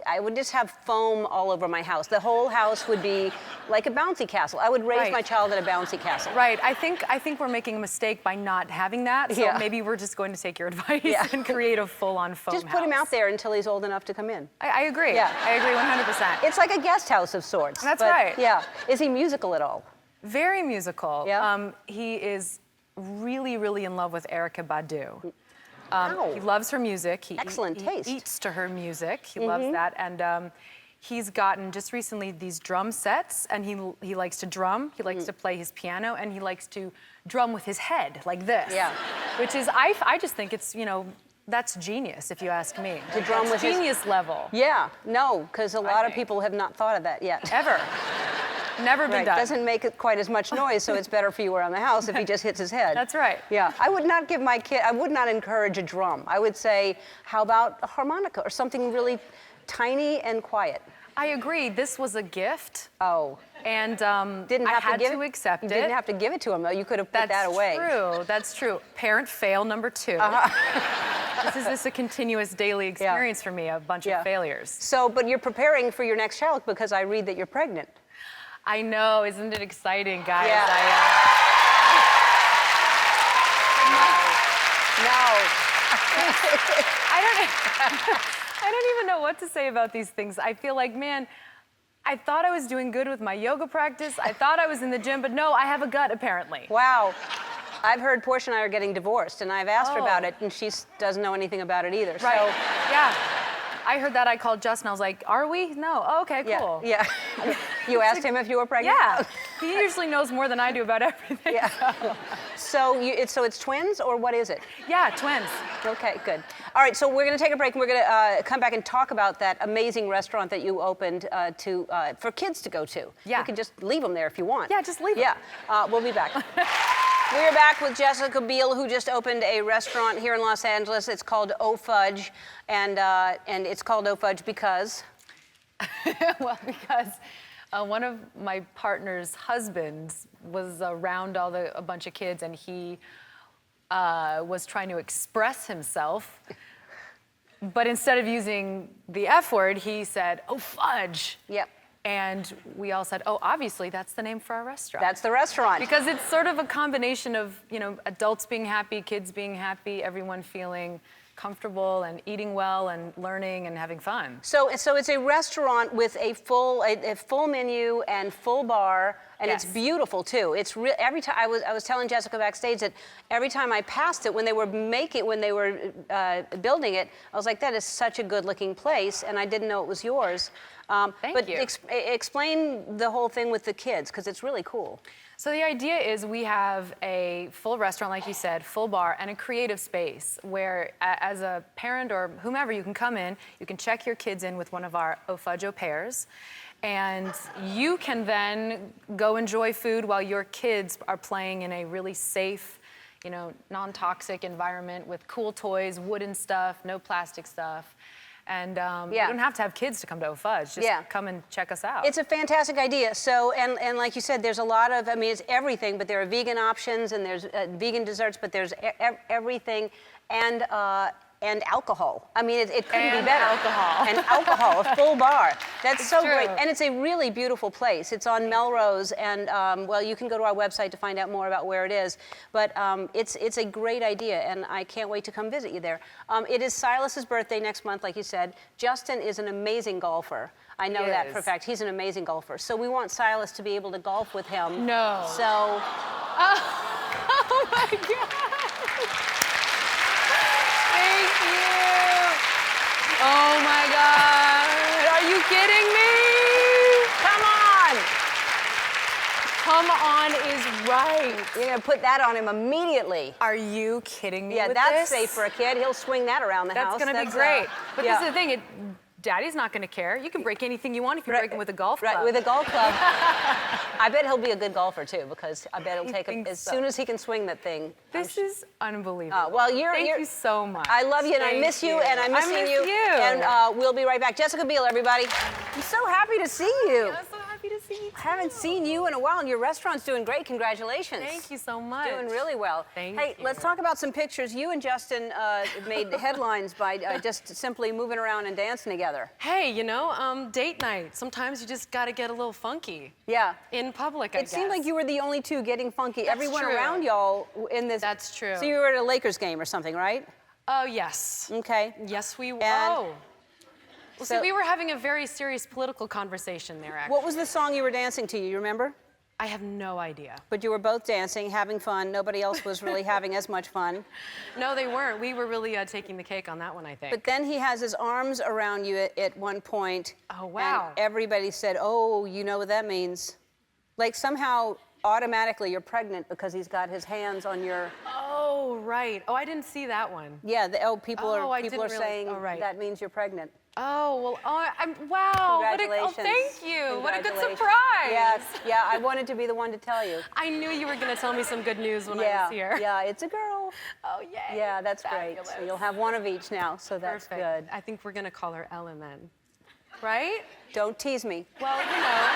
Speaker 2: I would just have foam all over my house. The whole house would be like a bouncy castle. I would raise my child in a bouncy castle.
Speaker 1: Right. I think we're making a mistake by not having that. So maybe we're just going to take your advice and create a full-on foam
Speaker 2: Just put him out there until he's old enough to come in.
Speaker 1: I agree.
Speaker 2: Yeah.
Speaker 1: I agree 100%.
Speaker 2: It's like a guest house of sorts.
Speaker 1: That's right.
Speaker 2: Yeah. Is he musical at all?
Speaker 1: Very musical.
Speaker 2: Yeah.
Speaker 1: He is really, really in love with Erykah Badu.
Speaker 2: Wow.
Speaker 1: He loves her music.
Speaker 2: Excellent taste.
Speaker 1: He eats to her music. He loves that. And he's gotten just recently these drum sets, and he likes to drum. He likes to play his piano, and he likes to drum with his head like this.
Speaker 2: Yeah.
Speaker 1: Which is, I just think it's, that's genius, if you ask me.
Speaker 2: To drum
Speaker 1: That's
Speaker 2: with his-
Speaker 1: genius level.
Speaker 2: Yeah. No, because a lot of
Speaker 1: think.
Speaker 2: people have not thought of that yet.
Speaker 1: Ever. Never been done.
Speaker 2: Doesn't make it quite as much noise, so it's better for you around the house if he just hits his head.
Speaker 1: That's right.
Speaker 2: Yeah, I would not give my kid, I would not encourage a drum. I would say, how about a harmonica or something really tiny and quiet?
Speaker 1: I agree. This was a gift.
Speaker 2: Oh.
Speaker 1: And
Speaker 2: Didn't have
Speaker 1: I had
Speaker 2: to, give
Speaker 1: to accept
Speaker 2: you
Speaker 1: it.
Speaker 2: didn't have to give it to him, though. You could have put that away.
Speaker 1: That's true. Parent fail number 2. This is a continuous daily experience for me, a bunch of failures.
Speaker 2: So, but you're preparing for your next child because I read that you're pregnant.
Speaker 1: I know, isn't it exciting, guys?
Speaker 2: Yeah.
Speaker 1: I don't even know what to say about these things. I feel like, man, I thought I was doing good with my yoga practice. I thought I was in the gym, but no, I have a gut apparently.
Speaker 2: Wow. I've heard Portia and I are getting divorced, and I've asked her about it, and she doesn't know anything about it either.
Speaker 1: Right.
Speaker 2: So,
Speaker 1: yeah. I heard that. I called Justin. I was like, are we? No. Oh, okay, cool.
Speaker 2: Yeah. You asked him if you were pregnant?
Speaker 1: Yeah. He usually knows more than I do about everything.
Speaker 2: Yeah. So it's twins, or what is it?
Speaker 1: Yeah, twins.
Speaker 2: Okay, good. All right, so we're going to take a break, and we're going to come back and talk about that amazing restaurant that you opened for kids to go to.
Speaker 1: Yeah.
Speaker 2: You can just leave them there if you want.
Speaker 1: Yeah, just leave them.
Speaker 2: Yeah, we'll be back. We're back with Jessica Biel, who just opened a restaurant here in Los Angeles. It's called Oh Fudge, and it's called Oh Fudge because?
Speaker 1: Well, because one of my partner's husbands was around a bunch of kids, and he was trying to express himself. But instead of using the F word, he said, "Oh, fudge."
Speaker 2: Yep.
Speaker 1: And we all said, "Oh, obviously, that's the name for our restaurant."
Speaker 2: That's the restaurant.
Speaker 1: Because it's sort of a combination of, adults being happy, kids being happy, everyone feeling comfortable and eating well and learning and having fun.
Speaker 2: So it's a restaurant with a full menu and full bar, and it's beautiful too. It's every time I was telling Jessica backstage that every time I passed it when they were building it, I was like, that is such a good-looking place, and I didn't know it was yours.
Speaker 1: Thank you.
Speaker 2: Explain the whole thing with the kids, because it's really cool.
Speaker 1: So the idea is we have a full restaurant, like you said, full bar, and a creative space where, as a parent or whomever, you can come in, you can check your kids in with one of our Au Fudge au pairs, and you can then go enjoy food while your kids are playing in a really safe, non-toxic environment with cool toys, wooden stuff, no plastic stuff. And you don't have to have kids to come to Au Fudge. Just come and check us out.
Speaker 2: It's a fantastic idea. So, and like you said, there's a lot of, it's everything, but there are vegan options, and there's vegan desserts, but there's everything, and alcohol. It couldn't be better.
Speaker 1: Alcohol.
Speaker 2: And alcohol, a full bar. That's
Speaker 1: It's
Speaker 2: so
Speaker 1: true.
Speaker 2: great. And it's a really beautiful place. It's on Melrose, and you can go to our website to find out more about where it is. But it's a great idea, and I can't wait to come visit you there. It is Silas's birthday next month, like you said. Justin is an amazing golfer. I know that for a fact. He's an amazing golfer. So we want Silas to be able to golf with him.
Speaker 1: No.
Speaker 2: So.
Speaker 1: Oh my God. Thank you. Oh my God. Are you kidding me?
Speaker 2: Come on.
Speaker 1: Come on is right.
Speaker 2: You're going to put that on him immediately.
Speaker 1: Are you kidding me
Speaker 2: Yeah,
Speaker 1: with
Speaker 2: that's
Speaker 1: this?
Speaker 2: safe for a kid. He'll swing that around the house.
Speaker 1: That's going to be great. But this is the thing. Daddy's not going to care. You can break anything you want if you break him with a golf club.
Speaker 2: Right, with a golf club. I bet he'll be a good golfer too, because I bet it'll take him
Speaker 1: think
Speaker 2: as
Speaker 1: so.
Speaker 2: soon as he can swing that thing.
Speaker 1: This is unbelievable.
Speaker 2: Well,
Speaker 1: Thank you so much.
Speaker 2: I love you, and I
Speaker 1: Thank
Speaker 2: miss you, and I'm
Speaker 1: I
Speaker 2: missing
Speaker 1: miss
Speaker 2: you.
Speaker 1: you.
Speaker 2: And we'll be right back. Jessica Biel, everybody. I'm so happy to see you.
Speaker 1: I'm so happy to see you.
Speaker 2: I haven't seen you in a while, and your restaurant's doing great. Congratulations.
Speaker 1: Thank you so much.
Speaker 2: Doing really well.
Speaker 1: Thank
Speaker 2: hey,
Speaker 1: you.
Speaker 2: let's talk about some pictures. You and Justin made headlines by just simply moving around and dancing together.
Speaker 1: Hey, you know, date night. Sometimes you just got to get a little funky.
Speaker 2: Yeah.
Speaker 1: In public, I
Speaker 2: It
Speaker 1: guess.
Speaker 2: seemed like you were the only two getting funky.
Speaker 1: That's
Speaker 2: Everyone
Speaker 1: true.
Speaker 2: around y'all in this.
Speaker 1: That's true.
Speaker 2: So you were at a Lakers game or something, right?
Speaker 1: Oh, yes.
Speaker 2: Okay.
Speaker 1: Yes, we were.
Speaker 2: And-
Speaker 1: Oh. Well,
Speaker 2: So-
Speaker 1: see, we were having a very serious political conversation there, actually.
Speaker 2: What was the song you were dancing to? You remember?
Speaker 1: I have no idea.
Speaker 2: But you were both dancing, having fun. Nobody else was really having as much fun.
Speaker 1: No, they weren't. We were really taking the cake on that one, I think.
Speaker 2: But then he has his arms around you at one point.
Speaker 1: Oh, wow.
Speaker 2: And everybody said, oh, you know what that means. Like somehow, automatically, you're pregnant because he's got his hands on your...
Speaker 1: Oh, right. Oh, I didn't see that one.
Speaker 2: Yeah, people
Speaker 1: Oh, I
Speaker 2: are
Speaker 1: didn't realize-
Speaker 2: saying
Speaker 1: oh, right.
Speaker 2: that means you're pregnant.
Speaker 1: Oh, well, wow.
Speaker 2: Congratulations.
Speaker 1: Thank you. What a good
Speaker 2: Congratulations.
Speaker 1: surprise.
Speaker 2: Yes, yeah, I wanted to be the one to tell you.
Speaker 1: I knew you were going to tell me some good news when I
Speaker 2: Yeah,
Speaker 1: was here.
Speaker 2: yeah, it's a girl.
Speaker 1: Oh, yay.
Speaker 2: Yeah, that's great.
Speaker 1: Fabulous.
Speaker 2: So you'll have one of each now, so that's
Speaker 1: Perfect.
Speaker 2: good.
Speaker 1: I think we're going to call her Ellen then. Right?
Speaker 2: Don't tease me.
Speaker 1: Well, you know,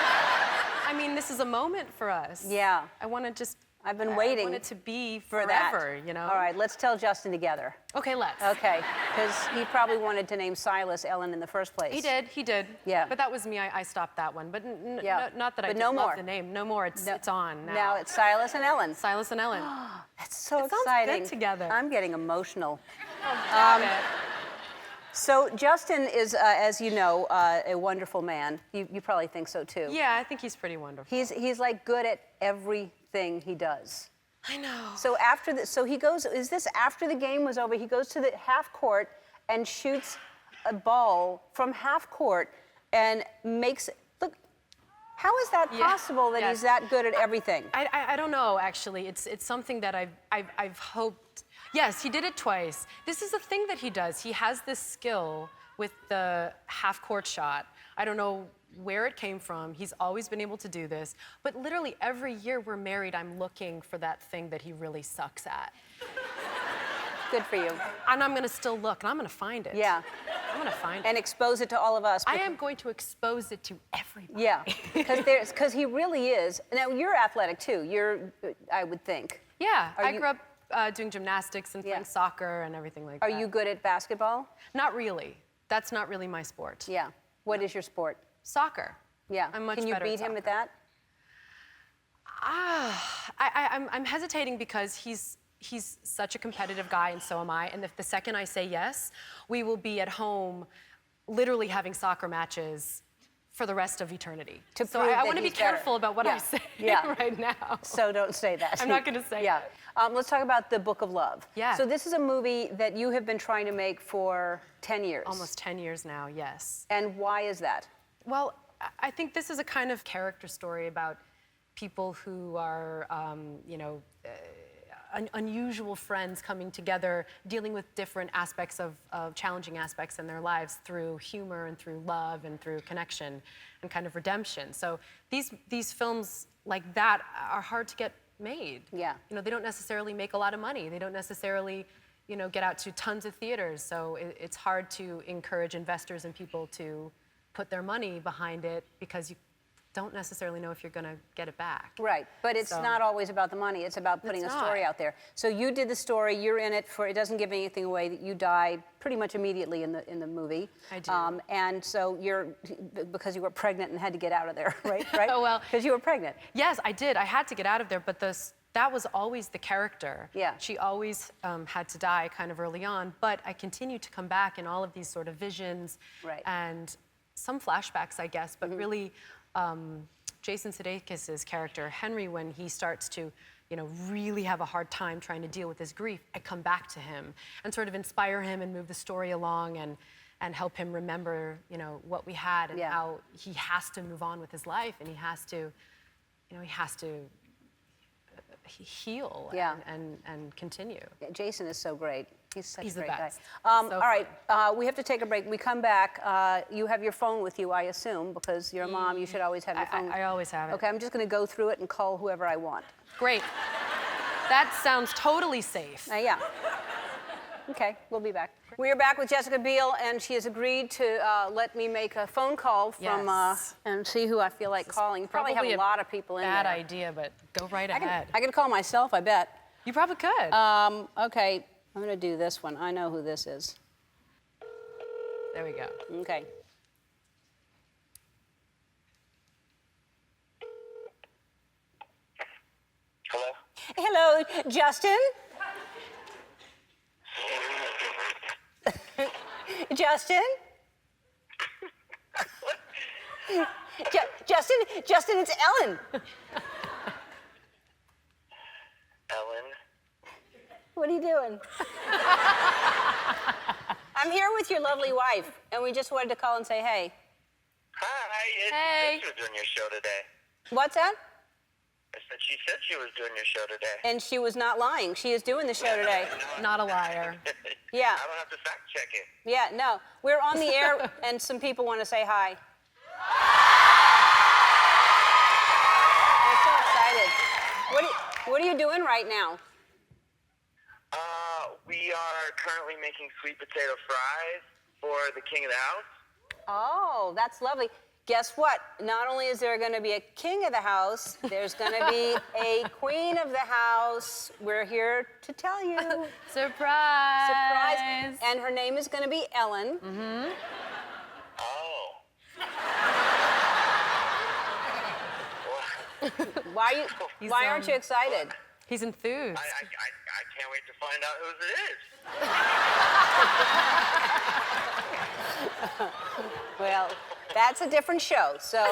Speaker 1: I mean, this is a moment for us.
Speaker 2: Yeah.
Speaker 1: I want to just...
Speaker 2: I've been waiting
Speaker 1: I want it to be
Speaker 2: for that.
Speaker 1: forever, you know?
Speaker 2: All right, let's tell Justin together.
Speaker 1: Okay, let's.
Speaker 2: Okay, because he probably wanted to name Silas Ellen in the first place.
Speaker 1: He did.
Speaker 2: Yeah.
Speaker 1: But that was me, I stopped that one. But
Speaker 2: Yeah.
Speaker 1: not that I
Speaker 2: But
Speaker 1: didn't
Speaker 2: no
Speaker 1: love
Speaker 2: more.
Speaker 1: the name. No more, it's on now.
Speaker 2: Now it's Silas and Ellen.
Speaker 1: Silas and Ellen.
Speaker 2: That's so
Speaker 1: It sounds
Speaker 2: exciting.
Speaker 1: good together.
Speaker 2: I'm getting emotional.
Speaker 1: Stop it.
Speaker 2: So Justin is, as you know, a wonderful man. You probably think so too.
Speaker 1: Yeah, I think he's pretty wonderful.
Speaker 2: He's like good at everything he does.
Speaker 1: I know.
Speaker 2: So after the, so he goes, is this after the game was over, he goes to the half court and shoots a ball from half court and makes, look, how is that
Speaker 1: Yeah,
Speaker 2: possible that
Speaker 1: yes.
Speaker 2: he's that good at everything?
Speaker 1: I don't know, actually. It's something that I've hoped. Yes, he did it twice. This is a thing that he does. He has this skill with the half-court shot. I don't know where it came from. He's always been able to do this. But literally every year we're married, I'm looking for that thing that he really sucks at.
Speaker 2: Good for you.
Speaker 1: And I'm gonna still look, and I'm gonna find it.
Speaker 2: Yeah.
Speaker 1: I'm gonna find
Speaker 2: And
Speaker 1: it.
Speaker 2: expose it to all of us.
Speaker 1: I am going to expose it to everybody.
Speaker 2: Yeah, because he really is. Now, you're athletic too, I would think.
Speaker 1: Yeah,
Speaker 2: Are
Speaker 1: I
Speaker 2: you-
Speaker 1: grew up doing gymnastics and
Speaker 2: Yeah.
Speaker 1: playing soccer and everything like
Speaker 2: Are
Speaker 1: that.
Speaker 2: you good at basketball?
Speaker 1: Not really. That's not really my sport.
Speaker 2: Yeah. What is your sport?
Speaker 1: Soccer.
Speaker 2: Yeah.
Speaker 1: I'm much
Speaker 2: Can you
Speaker 1: better
Speaker 2: beat him
Speaker 1: soccer.
Speaker 2: at that?
Speaker 1: I'm hesitating because he's such a competitive guy, and so am I. And if the second I say yes, we will be at home, literally having soccer matches for the rest of eternity.
Speaker 2: To
Speaker 1: so
Speaker 2: prove
Speaker 1: I
Speaker 2: that
Speaker 1: want to be
Speaker 2: he's better.
Speaker 1: careful about what
Speaker 2: Yeah.
Speaker 1: I say
Speaker 2: Yeah.
Speaker 1: right now.
Speaker 2: So don't say that.
Speaker 1: I'm not gonna say
Speaker 2: Yeah.
Speaker 1: it.
Speaker 2: Let's talk about The Book of Love.
Speaker 1: Yeah.
Speaker 2: So this is a movie that you have been trying to make for 10 years.
Speaker 1: Almost 10 years now, yes.
Speaker 2: And why is that?
Speaker 1: Well, I think this is a kind of character story about people who are, unusual friends coming together, dealing with different aspects of challenging aspects in their lives through humor and through love and through connection and kind of redemption. So these films like that are hard to get made.
Speaker 2: Yeah.
Speaker 1: You know, they don't necessarily make a lot of money. They don't necessarily, get out to tons of theaters. So it's hard to encourage investors and people to put their money behind it because you don't necessarily know if you're going to get it back.
Speaker 2: Right, but it's
Speaker 1: So-
Speaker 2: not always about the money. It's about putting a
Speaker 1: It's
Speaker 2: story
Speaker 1: not.
Speaker 2: out there. So you did the story. You're in it for. It doesn't give anything away that you died pretty much immediately in the movie.
Speaker 1: I do.
Speaker 2: And so because you were pregnant and had to get out of there, right? Right.
Speaker 1: Oh, well.
Speaker 2: Because you were pregnant.
Speaker 1: Yes, I did. I had to get out of there, but that was always the character.
Speaker 2: Yeah.
Speaker 1: She always had to die kind of early on, but I continued to come back in all of these sort of visions
Speaker 2: Right.
Speaker 1: and some flashbacks, I guess, but really Jason Sudeikis' character, Henry, when he starts to really have a hard time trying to deal with his grief, I come back to him and sort of inspire him and move the story along and help him remember, what we had and
Speaker 2: Yeah.
Speaker 1: how he has to move on with his life and he has to heal
Speaker 2: Yeah.
Speaker 1: and continue.
Speaker 2: Jason is so great. He's such
Speaker 1: He's
Speaker 2: a
Speaker 1: the
Speaker 2: great
Speaker 1: best.
Speaker 2: guy.
Speaker 1: So
Speaker 2: All right, we have to take a break. We come back. You have your phone with you, I assume, because you're a mom. You should always have your phone.
Speaker 1: I always have it.
Speaker 2: Okay, I'm just going to go through it and call whoever I want.
Speaker 1: Great. That sounds totally safe.
Speaker 2: Yeah. Okay, we'll be back. We are back with Jessica Biel, and she has agreed to let me make a phone call from
Speaker 1: Yes.
Speaker 2: and see who I feel like calling. You probably have a lot of people in
Speaker 1: bad
Speaker 2: there.
Speaker 1: idea, but go right
Speaker 2: I
Speaker 1: ahead.
Speaker 2: could call myself, I bet.
Speaker 1: You probably could.
Speaker 2: Okay, I'm going to do this one. I know who this is.
Speaker 1: There we go.
Speaker 2: Okay.
Speaker 7: Hello?
Speaker 2: Hello, Justin? Justin? Justin, it's Ellen.
Speaker 7: Ellen?
Speaker 2: What are you doing? I'm here with your lovely wife, and we just wanted to call and say hey.
Speaker 7: Hi,
Speaker 1: Hey.
Speaker 7: she was doing your show today.
Speaker 2: What's that?
Speaker 7: I said she was doing your show today.
Speaker 2: And she was not lying. She is doing the show today.
Speaker 1: Not a liar.
Speaker 2: Yeah.
Speaker 7: I don't have to fact check it.
Speaker 2: Yeah, no. We're on the air, and some people want to say hi. We're so excited. What are you doing right now?
Speaker 7: We are currently making sweet potato fries for the king of the house.
Speaker 2: Oh, that's lovely. Guess what? Not only is there going to be a king of the house, there's going to be a queen of the house. We're here to tell you.
Speaker 1: Surprise.
Speaker 2: Surprise. And her name is going to be Ellen.
Speaker 1: Mm-hmm.
Speaker 7: Oh.
Speaker 2: Why
Speaker 1: He's,
Speaker 2: aren't you excited?
Speaker 1: He's enthused.
Speaker 7: I can't wait to find out whose it is.
Speaker 2: Well, that's a different show, so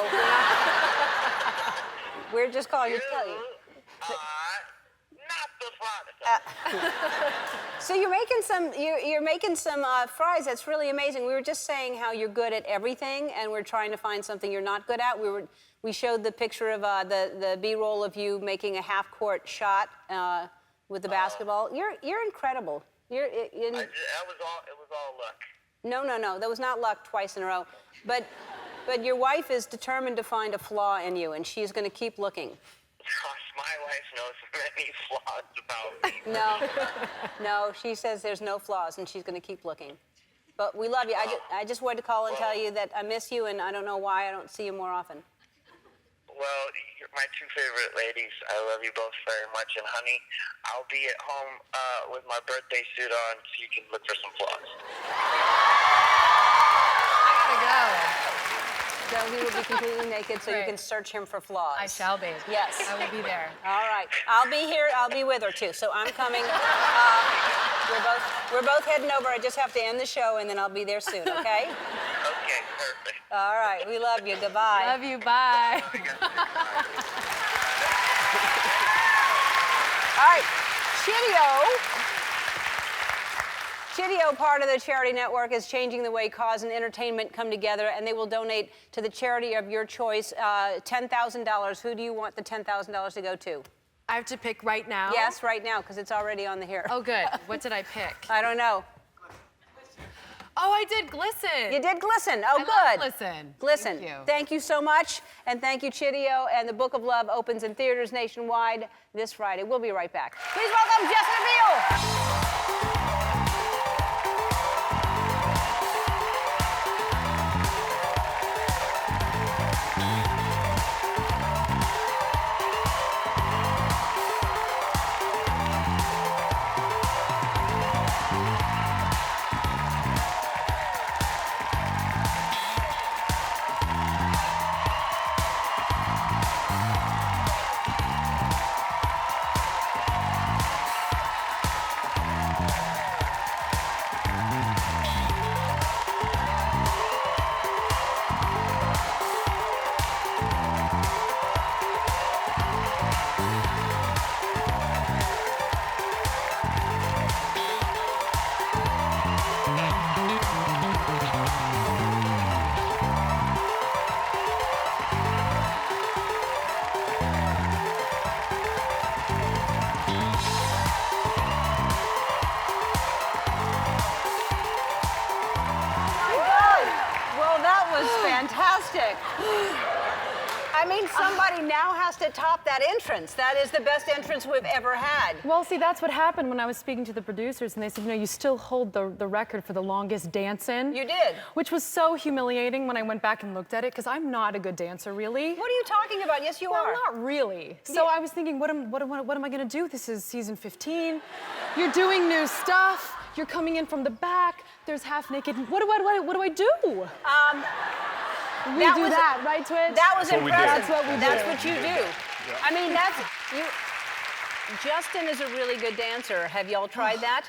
Speaker 2: we're just calling to tell you.
Speaker 7: Not the father.
Speaker 2: So you're making some fries. That's really amazing. We were just saying how you're good at everything, and we're trying to find something you're not good at. We showed the picture of the B-roll of you making a half-court shot with the basketball. You're incredible.
Speaker 7: It was all luck.
Speaker 2: No. That was not luck twice in a row. But your wife is determined to find a flaw in you, and she's going to keep looking.
Speaker 7: Gosh, my wife knows many flaws about me.
Speaker 2: No, she says there's no flaws, and she's going to keep looking. But we love you. I just wanted to call and tell you that I miss you, and I don't know why I don't see you more often.
Speaker 7: Well, you're my two favorite ladies. I love you both very much. And, honey, I'll be at home with my birthday suit on so you can look for some flaws.
Speaker 1: I gotta
Speaker 2: So he will be completely naked so you can search him for flaws.
Speaker 1: go. I shall be.
Speaker 2: Yes.
Speaker 1: I will be there.
Speaker 2: All right. I'll be here. I'll be with her, too. So I'm coming. We're both heading over. I just have to end the show, and then I'll be there soon, okay?
Speaker 7: Okay, perfect.
Speaker 2: All right. We love you. Goodbye.
Speaker 1: Love you. Bye.
Speaker 2: All right. Chideo, part of the charity network, is changing the way cause and entertainment come together, and they will donate to the charity of your choice $10,000. Who do you want the $10,000 to go to?
Speaker 1: I have to pick right now?
Speaker 2: Yes, right now, because it's already on the here.
Speaker 1: Oh, good. What did I pick?
Speaker 2: I don't know.
Speaker 1: Oh, I did Glisten.
Speaker 2: You did Glisten. Oh,
Speaker 1: I
Speaker 2: good.
Speaker 1: love Glisten.
Speaker 2: Glisten.
Speaker 1: Thank you.
Speaker 2: Thank you so much, and thank you, Chideo. And the Book of Love opens in theaters nationwide this Friday. We'll be right back. Please welcome Jessica Biel. mean, somebody now has to top that entrance. That is the best entrance we've ever had.
Speaker 1: Well, see, that's what happened when I was speaking to the producers, and they said, you still hold the record for the longest dance-in.
Speaker 2: You did.
Speaker 1: Which was so humiliating when I went back and looked at it, because I'm not a good dancer, really.
Speaker 2: What are you talking about? Yes, you
Speaker 1: Well,
Speaker 2: are.
Speaker 1: not really. So I was thinking, what am I going to do? This is season 15. You're doing new stuff. You're coming in from the back. There's half naked. What do I do? We do that, right, Twitch?
Speaker 2: That was
Speaker 3: That's what we do.
Speaker 2: impressive.
Speaker 1: That's what we do.
Speaker 2: That's what you do. I mean, Justin is a really good dancer. Have y'all tried that?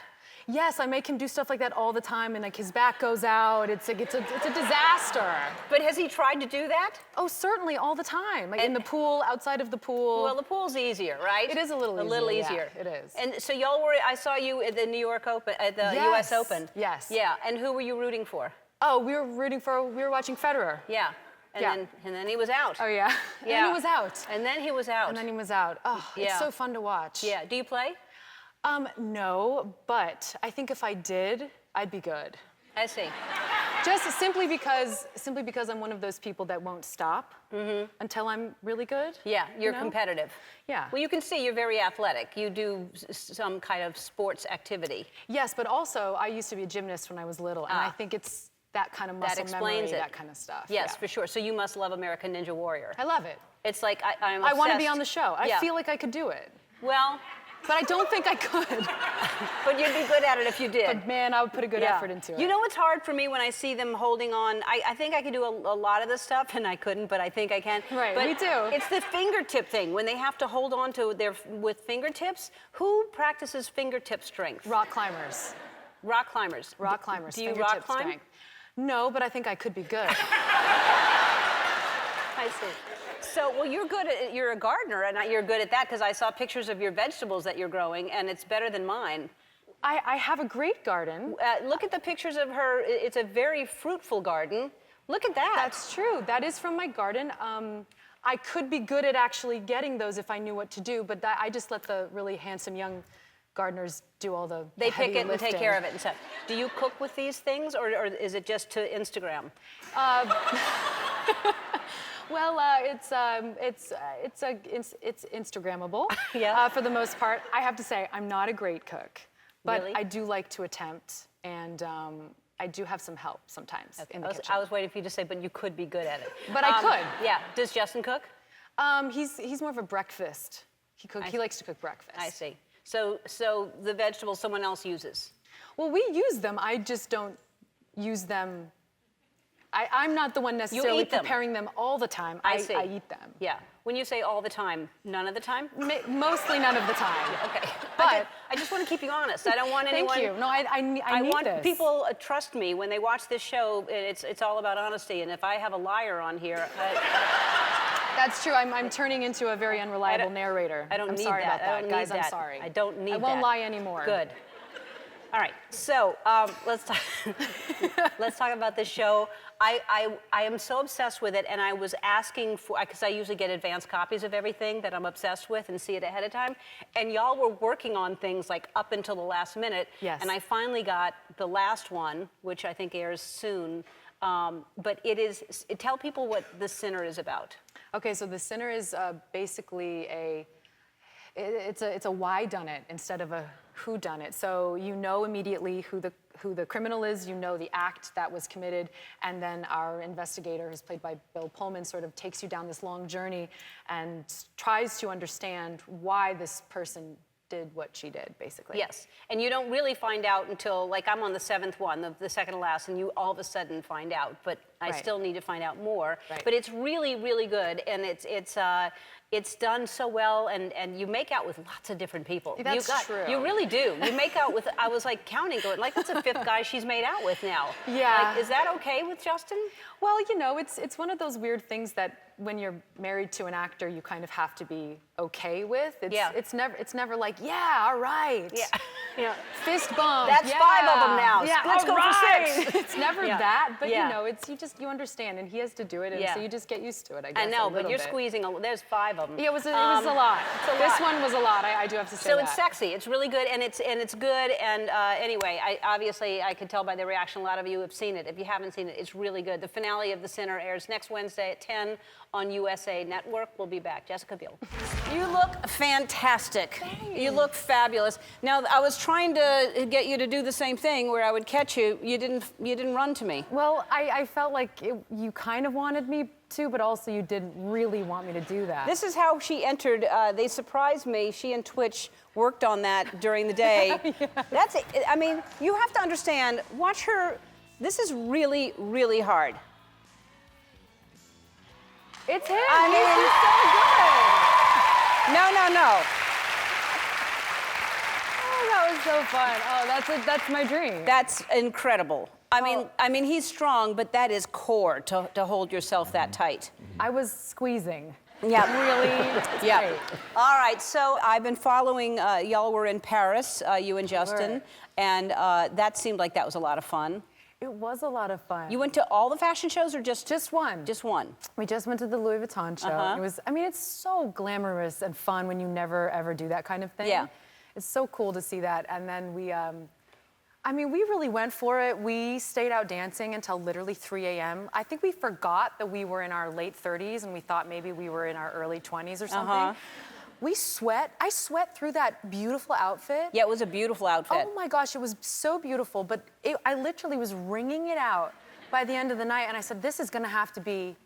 Speaker 1: Yes, I make him do stuff like that all the time, and like his back goes out. It's a disaster.
Speaker 2: But has he tried to do that?
Speaker 1: Oh, certainly, all the time. Like in the pool, outside of the pool.
Speaker 2: Well, the pool's easier, right?
Speaker 1: It is a little easier, yeah, it is.
Speaker 2: And so y'all were, I saw you at the New York Open, at the
Speaker 1: Yes,
Speaker 2: US Open.
Speaker 1: yes.
Speaker 2: Yeah, and who were you rooting for?
Speaker 1: Oh, we were watching Federer.
Speaker 2: Yeah. And
Speaker 1: Yeah.
Speaker 2: then he was out.
Speaker 1: Oh, yeah. And then he was out.
Speaker 2: And then he was out.
Speaker 1: And then he was out. Oh,
Speaker 2: Yeah.
Speaker 1: it's so fun to watch.
Speaker 2: Yeah. Do you play?
Speaker 1: No, but I think if I did, I'd be good.
Speaker 2: I see.
Speaker 1: Just simply because I'm one of those people that won't stop until I'm really good.
Speaker 2: Yeah, you're
Speaker 1: know?
Speaker 2: competitive.
Speaker 1: Yeah.
Speaker 2: Well, you can see you're very athletic. You do some kind of sports activity.
Speaker 1: Yes, but also I used to be a gymnast when I was little, and I think it's that kind of muscle
Speaker 2: That explains
Speaker 1: memory,
Speaker 2: it.
Speaker 1: that kind of stuff.
Speaker 2: Yes,
Speaker 1: yeah.
Speaker 2: for sure. So you must love American Ninja Warrior.
Speaker 1: I love it.
Speaker 2: It's like I'm
Speaker 1: I want to be
Speaker 2: obsessed.
Speaker 1: on the show. I
Speaker 2: Yeah.
Speaker 1: feel like I could do it,
Speaker 2: Well,
Speaker 1: but I don't think I could.
Speaker 2: but you'd be good at it if you did.
Speaker 1: But man, I would put a good effort into it.
Speaker 2: You know what's hard for me when I see them holding on? I think I could do a lot of this stuff, and I couldn't, but I think I can.
Speaker 1: Right,
Speaker 2: but
Speaker 1: me too.
Speaker 2: It's the fingertip thing, when they have to hold on to with fingertips. Who practices fingertip strength?
Speaker 1: Rock climbers.
Speaker 2: Rock climbers.
Speaker 1: Rock climbers.
Speaker 2: Do you
Speaker 1: fingertip
Speaker 2: rock climb?
Speaker 1: strength. No, but I think I could be good.
Speaker 2: I see. So, well, you're a gardener, and you're good at that, because I saw pictures of your vegetables that you're growing, and it's better than mine.
Speaker 1: I have a great garden.
Speaker 2: Look at the pictures of her. It's a very fruitful garden. Look at that.
Speaker 1: That's true. That is from my garden. I could be good at actually getting those if I knew what to do, but I just let the really handsome young gardeners do all the
Speaker 2: They
Speaker 1: heavy
Speaker 2: pick it and take
Speaker 1: lifting.
Speaker 2: care of it and stuff. Do you cook with these things, or is it just to Instagram?
Speaker 1: Well, it's Instagrammable.
Speaker 2: Yeah.
Speaker 1: For the most part, I have to say I'm not a great cook, but
Speaker 2: Really?
Speaker 1: I do like to attempt, and I do have some help sometimes in the kitchen.
Speaker 2: I was waiting for you to say, but you could be good at it.
Speaker 1: But I could.
Speaker 2: Yeah. Does Justin cook?
Speaker 1: He's more of a breakfast. He likes to cook breakfast.
Speaker 2: I see. So the vegetables someone else uses.
Speaker 1: Well, we use them. I just don't use them. I'm not the one necessarily
Speaker 2: eat them.
Speaker 1: preparing them all the time.
Speaker 2: I see.
Speaker 1: I eat them.
Speaker 2: Yeah. When you say all the time, none of the time?
Speaker 1: Mostly none of the time.
Speaker 2: Okay.
Speaker 1: But
Speaker 2: I just want to keep you honest. I don't want anyone.
Speaker 1: thank you. No, I need
Speaker 2: want
Speaker 1: this.
Speaker 2: people trust me when they watch this show. It's all about honesty, and if I have a liar on here,
Speaker 1: That's true. I'm turning into a very unreliable narrator.
Speaker 2: I don't
Speaker 1: I'm
Speaker 2: need
Speaker 1: sorry
Speaker 2: that.
Speaker 1: about
Speaker 2: I
Speaker 1: that,
Speaker 2: don't
Speaker 1: guys.
Speaker 2: need
Speaker 1: I'm
Speaker 2: that.
Speaker 1: sorry.
Speaker 2: I don't need that.
Speaker 1: I won't lie anymore.
Speaker 2: Good. All right. So let's talk. Let's talk about this show. I am so obsessed with it, and I was asking for, because I usually get advance copies of everything that I'm obsessed with and see it ahead of time. And y'all were working on things like up until the last minute.
Speaker 1: Yes.
Speaker 2: And I finally got the last one, which I think airs soon. But tell people what The Sinner is about.
Speaker 1: Okay, so The Sinner is basically it's a why done it instead of a who done it. So you know immediately who the criminal is, you know the act that was committed, and then our investigator, who's played by Bill Pullman, sort of takes you down this long journey and tries to understand why this person did what she did, basically.
Speaker 2: Yes, and you don't really find out until, like, I'm on the 7th one, the second to last, and you all of a sudden find out, but I
Speaker 1: Right.
Speaker 2: still need to find out more.
Speaker 1: Right.
Speaker 2: But it's really, really good, and it's done so well, and you make out with lots of different people.
Speaker 1: That's true.
Speaker 2: You really do. You make out with, I was like counting, going, like, that's the 5th guy she's made out with now.
Speaker 1: Yeah.
Speaker 2: Like, is that okay with Justin?
Speaker 1: Well, you know, it's one of those weird things that when you're married to an actor, you kind of have to be okay with. It's never like, yeah, all right.
Speaker 2: Yeah.
Speaker 1: You know, fist bump.
Speaker 2: That's
Speaker 1: yeah.
Speaker 2: 5 of them now.
Speaker 1: Yeah,
Speaker 2: Let's
Speaker 1: all
Speaker 2: go for
Speaker 1: right.
Speaker 2: 6.
Speaker 1: It's never
Speaker 2: Yeah.
Speaker 1: that, but
Speaker 2: Yeah.
Speaker 1: you know, you understand, and he has to do it, and
Speaker 2: Yeah.
Speaker 1: so you just get used to it, I guess.
Speaker 2: I know,
Speaker 1: a
Speaker 2: but
Speaker 1: little
Speaker 2: you're
Speaker 1: bit.
Speaker 2: squeezing, there's 5 of them.
Speaker 1: Yeah, it was a lot.
Speaker 2: It's a
Speaker 1: This
Speaker 2: lot.
Speaker 1: one was a lot. I do have to say
Speaker 2: So
Speaker 1: that.
Speaker 2: it's sexy. It's really good, and it's good. And anyway, I could tell by the reaction. A lot of you have seen it. If you haven't seen it, it's really good. The finale of The Sinner airs next Wednesday at 10 on USA Network. We'll be back. Jessica Biel. You look fantastic. Thanks. You look fabulous. Now, I was trying to get you to do the same thing where I would catch you. You didn't run to me.
Speaker 1: Well, I felt like you kind of wanted me to, but also you didn't really want me to do that.
Speaker 2: This is how she entered. They surprised me. She and Twitch worked on that during the day. Yeah. That's it. I mean, you have to understand, watch her. This is really, really hard.
Speaker 1: It's him.
Speaker 2: I mean,
Speaker 1: he's so good.
Speaker 2: No.
Speaker 1: Oh, that was so fun. Oh, that's my dream.
Speaker 2: That's incredible. I mean, he's strong, but that is core to hold yourself that tight.
Speaker 1: I was squeezing.
Speaker 2: Yeah.
Speaker 1: Really?
Speaker 2: Yeah.
Speaker 1: Great.
Speaker 2: All right, so I've been following, y'all were in Paris, you and Justin, and that seemed like that was a lot of fun.
Speaker 1: It was a lot of fun.
Speaker 2: You went to all the fashion shows or just
Speaker 1: one?
Speaker 2: Just one.
Speaker 1: We just went to the Louis Vuitton show. It was, I mean, it's so glamorous and fun when you never ever do that kind of thing.
Speaker 2: Yeah.
Speaker 1: It's so cool to see that. And then we, I mean, we really went for it. We stayed out dancing until literally 3 a.m. I think we forgot that we were in our late 30s and we thought maybe we were in our early 20s or something. We sweat. I sweat through that beautiful outfit.
Speaker 2: Yeah, it was a beautiful outfit.
Speaker 1: Oh my gosh, it was so beautiful, but I literally was wringing it out by the end of the night, and I said, this is gonna have to be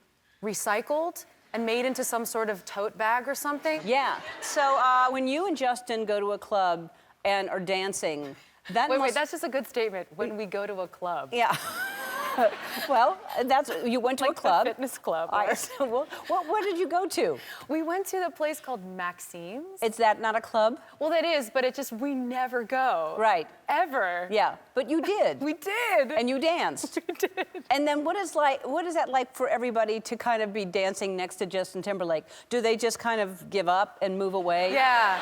Speaker 1: recycled and made into some sort of tote bag or something.
Speaker 2: Yeah, so when you and Justin go to a club and are dancing, that
Speaker 1: Wait, that's just a good statement, when we go to a club.
Speaker 2: Yeah. Well, you went to
Speaker 1: Like
Speaker 2: a club.
Speaker 1: the fitness club.
Speaker 2: Well, what did you go to?
Speaker 1: We went to the place called Maxime's.
Speaker 2: Is that not a club?
Speaker 1: Well, that is, but we never go.
Speaker 2: Right.
Speaker 1: Ever.
Speaker 2: Yeah, but you did.
Speaker 1: We did.
Speaker 2: And you danced.
Speaker 1: We did.
Speaker 2: And then what is that like for everybody to kind of be dancing next to Justin Timberlake? Do they just kind of give up and move away?
Speaker 1: Yeah.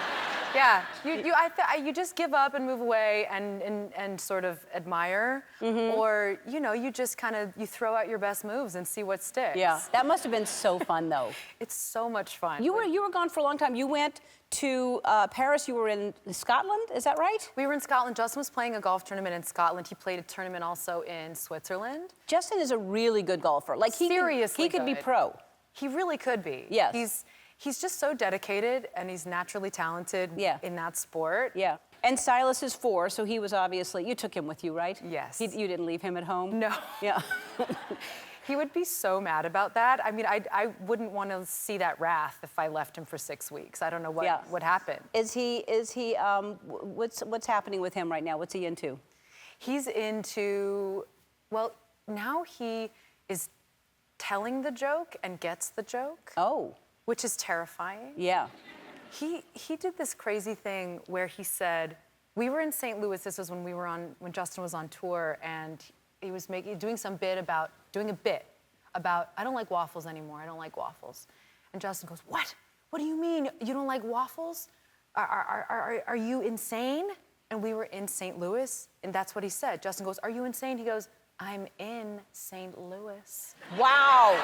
Speaker 1: Yeah, you just give up and move away and sort of admire, or you just kind of throw out your best moves and see what sticks.
Speaker 2: Yeah, that must have been so fun though.
Speaker 1: It's so much fun.
Speaker 2: You were gone for a long time. You went to Paris. You were in Scotland. Is that right?
Speaker 1: We were in Scotland. Justin was playing a golf tournament in Scotland. He played a tournament also in Switzerland.
Speaker 2: Justin is a really good golfer. Like
Speaker 1: Seriously
Speaker 2: he could be
Speaker 1: good.
Speaker 2: pro.
Speaker 1: He really could be.
Speaker 2: Yes.
Speaker 1: He's just so dedicated, and he's naturally talented in that sport.
Speaker 2: Yeah. And Silas is 4, so he was obviously, you took him with you, right?
Speaker 1: Yes.
Speaker 2: You didn't leave him at home?
Speaker 1: No.
Speaker 2: Yeah.
Speaker 1: He would be so mad about that. I mean, I wouldn't want to see that wrath if I left him for 6 weeks. I don't know what happened.
Speaker 2: Is he, what's happening with him right now? What's he into?
Speaker 1: He's into, well, now he is telling the joke and gets the joke.
Speaker 2: Oh.
Speaker 1: Which is terrifying.
Speaker 2: Yeah.
Speaker 1: He did this crazy thing where he said, we were in St. Louis, this was when Justin was on tour, and he was doing a bit about, I don't like waffles anymore, I don't like waffles. And Justin goes, what? What do you mean you don't like waffles? Are you insane? And we were in St. Louis, and that's what he said. Justin goes, are you insane? He goes, I'm in St. Louis.
Speaker 2: Wow.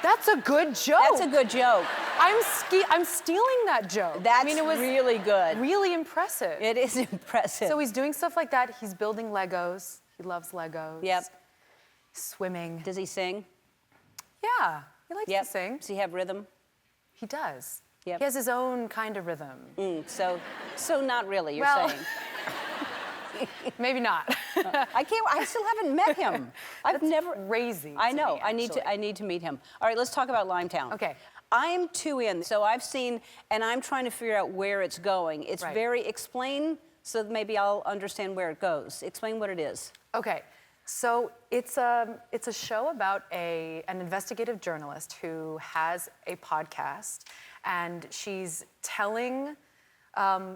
Speaker 1: That's a good joke.
Speaker 2: That's a good joke.
Speaker 1: I'm stealing that joke.
Speaker 2: That's it was really good.
Speaker 1: Really impressive.
Speaker 2: It is impressive.
Speaker 1: So he's doing stuff like that. He's building Legos. He loves Legos.
Speaker 2: Yep.
Speaker 1: Swimming.
Speaker 2: Does he sing?
Speaker 1: Yeah, he likes to sing.
Speaker 2: Does he have rhythm?
Speaker 1: He does.
Speaker 2: Yep.
Speaker 1: He has his own kind of rhythm.
Speaker 2: So not really, you're saying.
Speaker 1: Maybe not.
Speaker 2: I still haven't met him. I've never.
Speaker 1: Crazy.
Speaker 2: I know.
Speaker 1: Me,
Speaker 2: I need to meet him. All right, let's talk about Limetown.
Speaker 1: Okay.
Speaker 2: I'm 2 in, so I've seen, and I'm trying to figure out where it's going. It's explain, so maybe I'll understand where it goes. Explain what it is.
Speaker 1: Okay. So it's a show about an investigative journalist who has a podcast, and she's telling.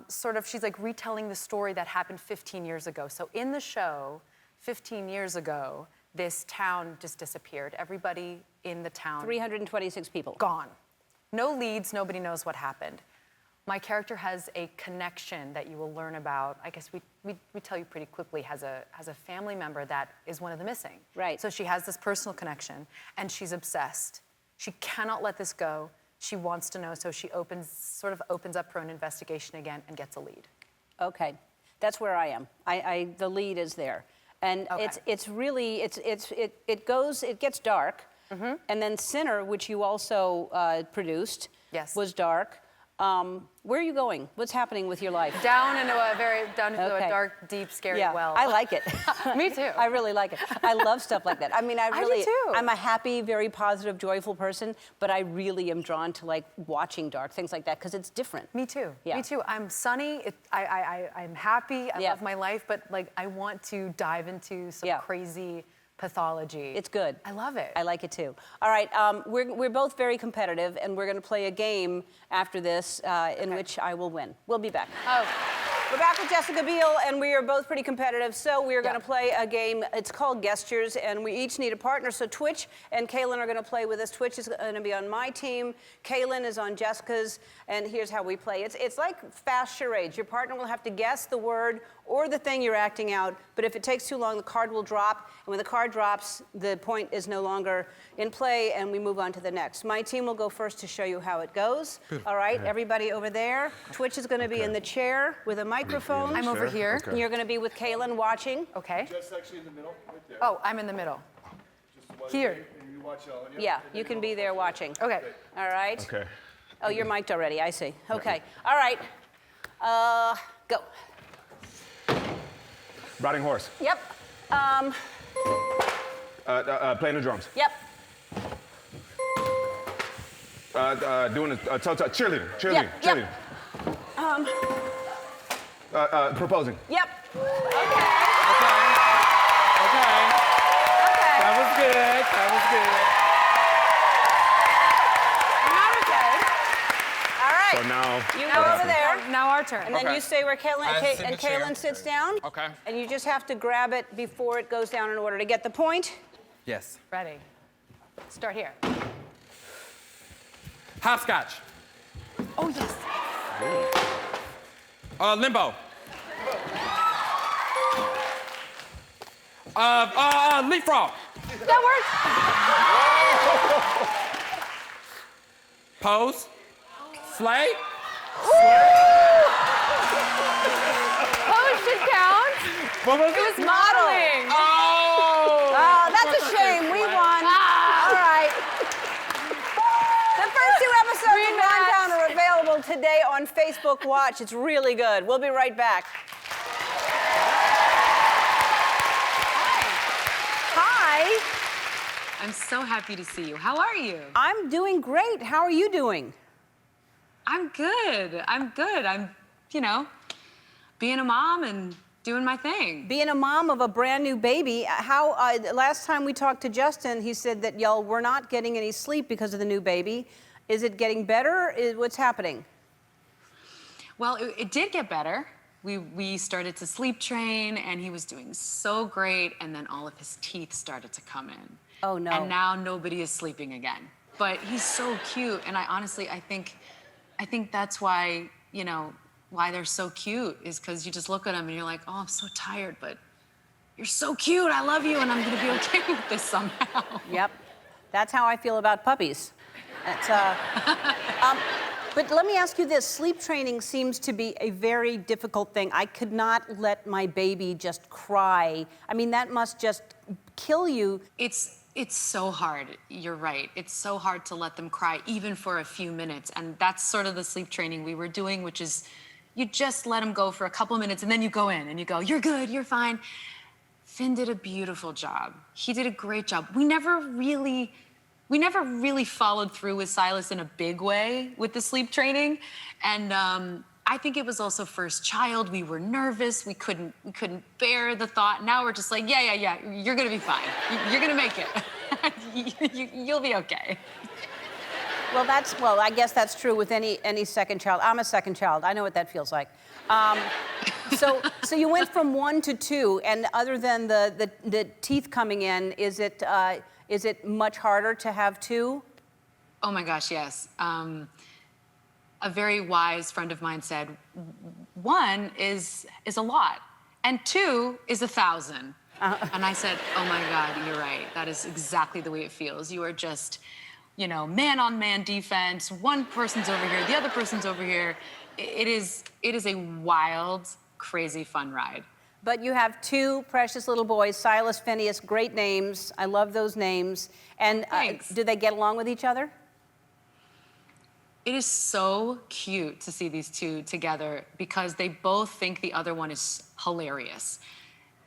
Speaker 1: She's like retelling the story that happened 15 years ago. So in the show, 15 years ago, this town just disappeared. Everybody in the town.
Speaker 2: 326 people.
Speaker 1: Gone. No leads, nobody knows what happened. My character has a connection that you will learn about. I guess we tell you pretty quickly, has a family member that is one of the missing.
Speaker 2: Right.
Speaker 1: So she has this personal connection, and she's obsessed. She cannot let this go. She wants to know, so she opens up her own investigation again and gets a lead.
Speaker 2: Okay, that's where I am. The lead is there, and
Speaker 1: Okay.
Speaker 2: it's really it gets dark. And then Sinner, which you also produced,
Speaker 1: Yes.
Speaker 2: was dark. Where are you going? What's happening with your life?
Speaker 1: Down into a
Speaker 2: Okay.
Speaker 1: dark, deep, scary
Speaker 2: Yeah,
Speaker 1: well.
Speaker 2: I like it.
Speaker 1: Me too.
Speaker 2: I really like it. I love stuff like that. I mean, I
Speaker 1: do
Speaker 2: really,
Speaker 1: too.
Speaker 2: I'm a happy, very positive, joyful person, but I really am drawn to like watching dark things like that because it's different.
Speaker 1: Me too.
Speaker 2: Yeah.
Speaker 1: Me too. I'm sunny. I'm happy. I
Speaker 2: Yeah.
Speaker 1: love my life, but like I want to dive into some
Speaker 2: Yeah.
Speaker 1: crazy pathology.
Speaker 2: It's good.
Speaker 1: I love it.
Speaker 2: I like it too. All right, we're both very competitive, and we're going to play a game after this in which I will win. We'll be back.
Speaker 1: Oh,
Speaker 2: We're back with Jessica Biel, and we are both pretty competitive, so we are going
Speaker 1: Yeah.
Speaker 2: to play a game. It's called Gestures, and we each need a partner. So Twitch and Kaylin are going to play with us. Twitch is going to be on my team. Kaylin is on Jessica's, and here's how we play. It's like fast charades. Your partner will have to guess the word or the thing you're acting out, but if it takes too long, the card will drop, and when the card drops, the point is no longer in play, and we move on to the next. My team will go first to show you how it goes. All right, everybody over there. Twitch is going to be in the chair with a microphone.
Speaker 1: I'm over here.
Speaker 2: And you're going to be with Kaylin watching.
Speaker 1: Okay.
Speaker 4: Just actually in the middle, right there.
Speaker 1: Oh, I'm in the middle.
Speaker 4: Just one
Speaker 1: Here.
Speaker 4: thing, and you watch Ellen.
Speaker 2: Yeah, you can be there watching.
Speaker 1: Okay.
Speaker 2: All right.
Speaker 3: Okay.
Speaker 2: Oh, you're mic'd already, I see. Okay. All right. Go.
Speaker 3: Riding horse.
Speaker 2: Yep.
Speaker 3: Playing the drums.
Speaker 2: Yep.
Speaker 3: Doing a toe-touch. Cheerleading.
Speaker 2: Yep,
Speaker 3: Cheerleading.
Speaker 2: yep.
Speaker 3: Proposing.
Speaker 2: Yep.
Speaker 8: Okay. That was good. That was good.
Speaker 2: All right.
Speaker 3: So now.
Speaker 2: You go over there.
Speaker 1: Now our turn.
Speaker 2: And then you stay where Kaylin,
Speaker 8: I sit in the chair.
Speaker 2: Kaylin sits down.
Speaker 8: Okay.
Speaker 2: And you just have to grab it before it goes down in order to get the point.
Speaker 8: Yes.
Speaker 1: Ready. Start here.
Speaker 8: Hopscotch.
Speaker 1: Oh, yes.
Speaker 8: Limbo. Leapfrog.
Speaker 1: That works.
Speaker 8: Pose. Slay.
Speaker 1: Pose should count.
Speaker 8: What was
Speaker 1: It was modeling.
Speaker 8: Oh.
Speaker 2: Oh, that's a shame. We won. All right. The first two episodes of Rundown are available today on Facebook Watch. It's really good. We'll be right back. Hi.
Speaker 9: I'm so happy to see you. How are you?
Speaker 2: I'm doing great. How are you doing?
Speaker 9: I'm good. I'm good. I'm, being a mom and doing my thing.
Speaker 2: Being a mom of a brand new baby, last time we talked to Justin, he said that y'all were not getting any sleep because of the new baby. Is it getting better? What's happening?
Speaker 9: Well, it did get better. We started to sleep train, and he was doing so great, and then all of his teeth started to come in.
Speaker 2: Oh, no.
Speaker 9: And now nobody is sleeping again. But he's so cute, and I think that's why, why they're so cute is because you just look at them and you're like, oh, I'm so tired, but you're so cute. I love you, and I'm gonna be okay with this somehow.
Speaker 2: Yep. That's how I feel about puppies. That's, but let me ask you this. Sleep training seems to be a very difficult thing. I could not let my baby just cry. I mean, that must just kill you.
Speaker 9: It's so hard. You're right. It's so hard to let them cry even for a few minutes. And that's sort of the sleep training we were doing, which is you just let them go for a couple minutes and then you go in and you go, you're good, you're fine. Finn did a beautiful job. He did a great job. We never really followed through with Silas in a big way with the sleep training. And I think it was also first child. We were nervous. We couldn't bear the thought. Now we're just like, yeah, you're gonna be fine. You're gonna make it. You'll be okay.
Speaker 2: Well, I guess that's true with any second child. I'm a second child. I know what that feels like. So you went from 1 to 2, and other than the teeth coming in, is it much harder to have 2?
Speaker 9: Oh my gosh, yes. A very wise friend of mine said, 1 is a lot, and 2 is 1,000. And I said, oh my God, you're right. That is exactly the way it feels. You are just, man-on-man defense. One person's over here, the other person's over here. It is a wild, crazy, fun ride.
Speaker 10: But you have two precious little boys, Silas, Phineas, great names. I love those names. And do they get along with each other?
Speaker 9: It is so cute to see these two together because they both think the other one is hilarious.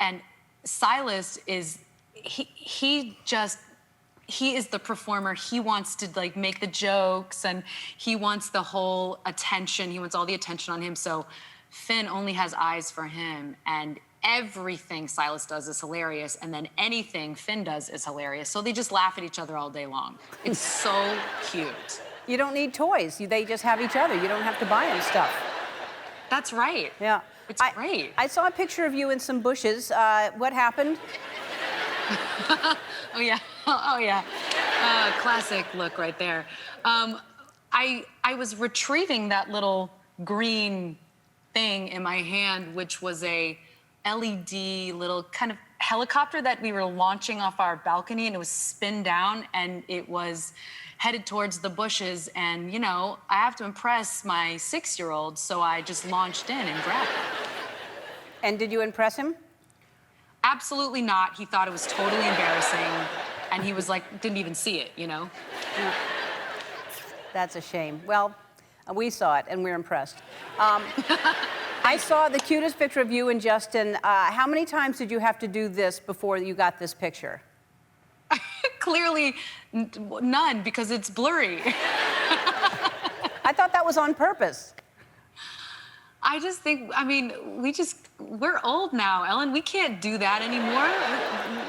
Speaker 9: And Silas is, he is the performer. He wants to like make the jokes and he wants the whole attention. He wants all the attention on him. So Finn only has eyes for him, and everything Silas does is hilarious, and then anything Finn does is hilarious. So they just laugh at each other all day long. It's so cute.
Speaker 10: You don't need toys. They just have each other. You don't have to buy them stuff.
Speaker 9: That's right.
Speaker 10: Yeah.
Speaker 9: It's great.
Speaker 10: I saw a picture of you in some bushes. What happened?
Speaker 9: Oh, yeah. Oh, yeah. Classic look right there. I was retrieving that little green thing in my hand, which was a LED little kind of helicopter that we were launching off our balcony, and it was spin down, and it was headed towards the bushes. And, you know, I have to impress my 6-year-old, so I just launched in and grabbed it.
Speaker 10: And did you impress him?
Speaker 9: Absolutely not. He thought it was totally embarrassing, and he was like, didn't even see it, you know?
Speaker 10: Yeah. That's a shame. Well, we saw it, and we're impressed. I saw the cutest picture of you and Justin. How many times did you have to do this before you got this picture?
Speaker 9: Clearly, none, because it's blurry.
Speaker 10: I thought that was on purpose.
Speaker 9: I just think, I mean, we're old now, Ellen. We can't do that anymore.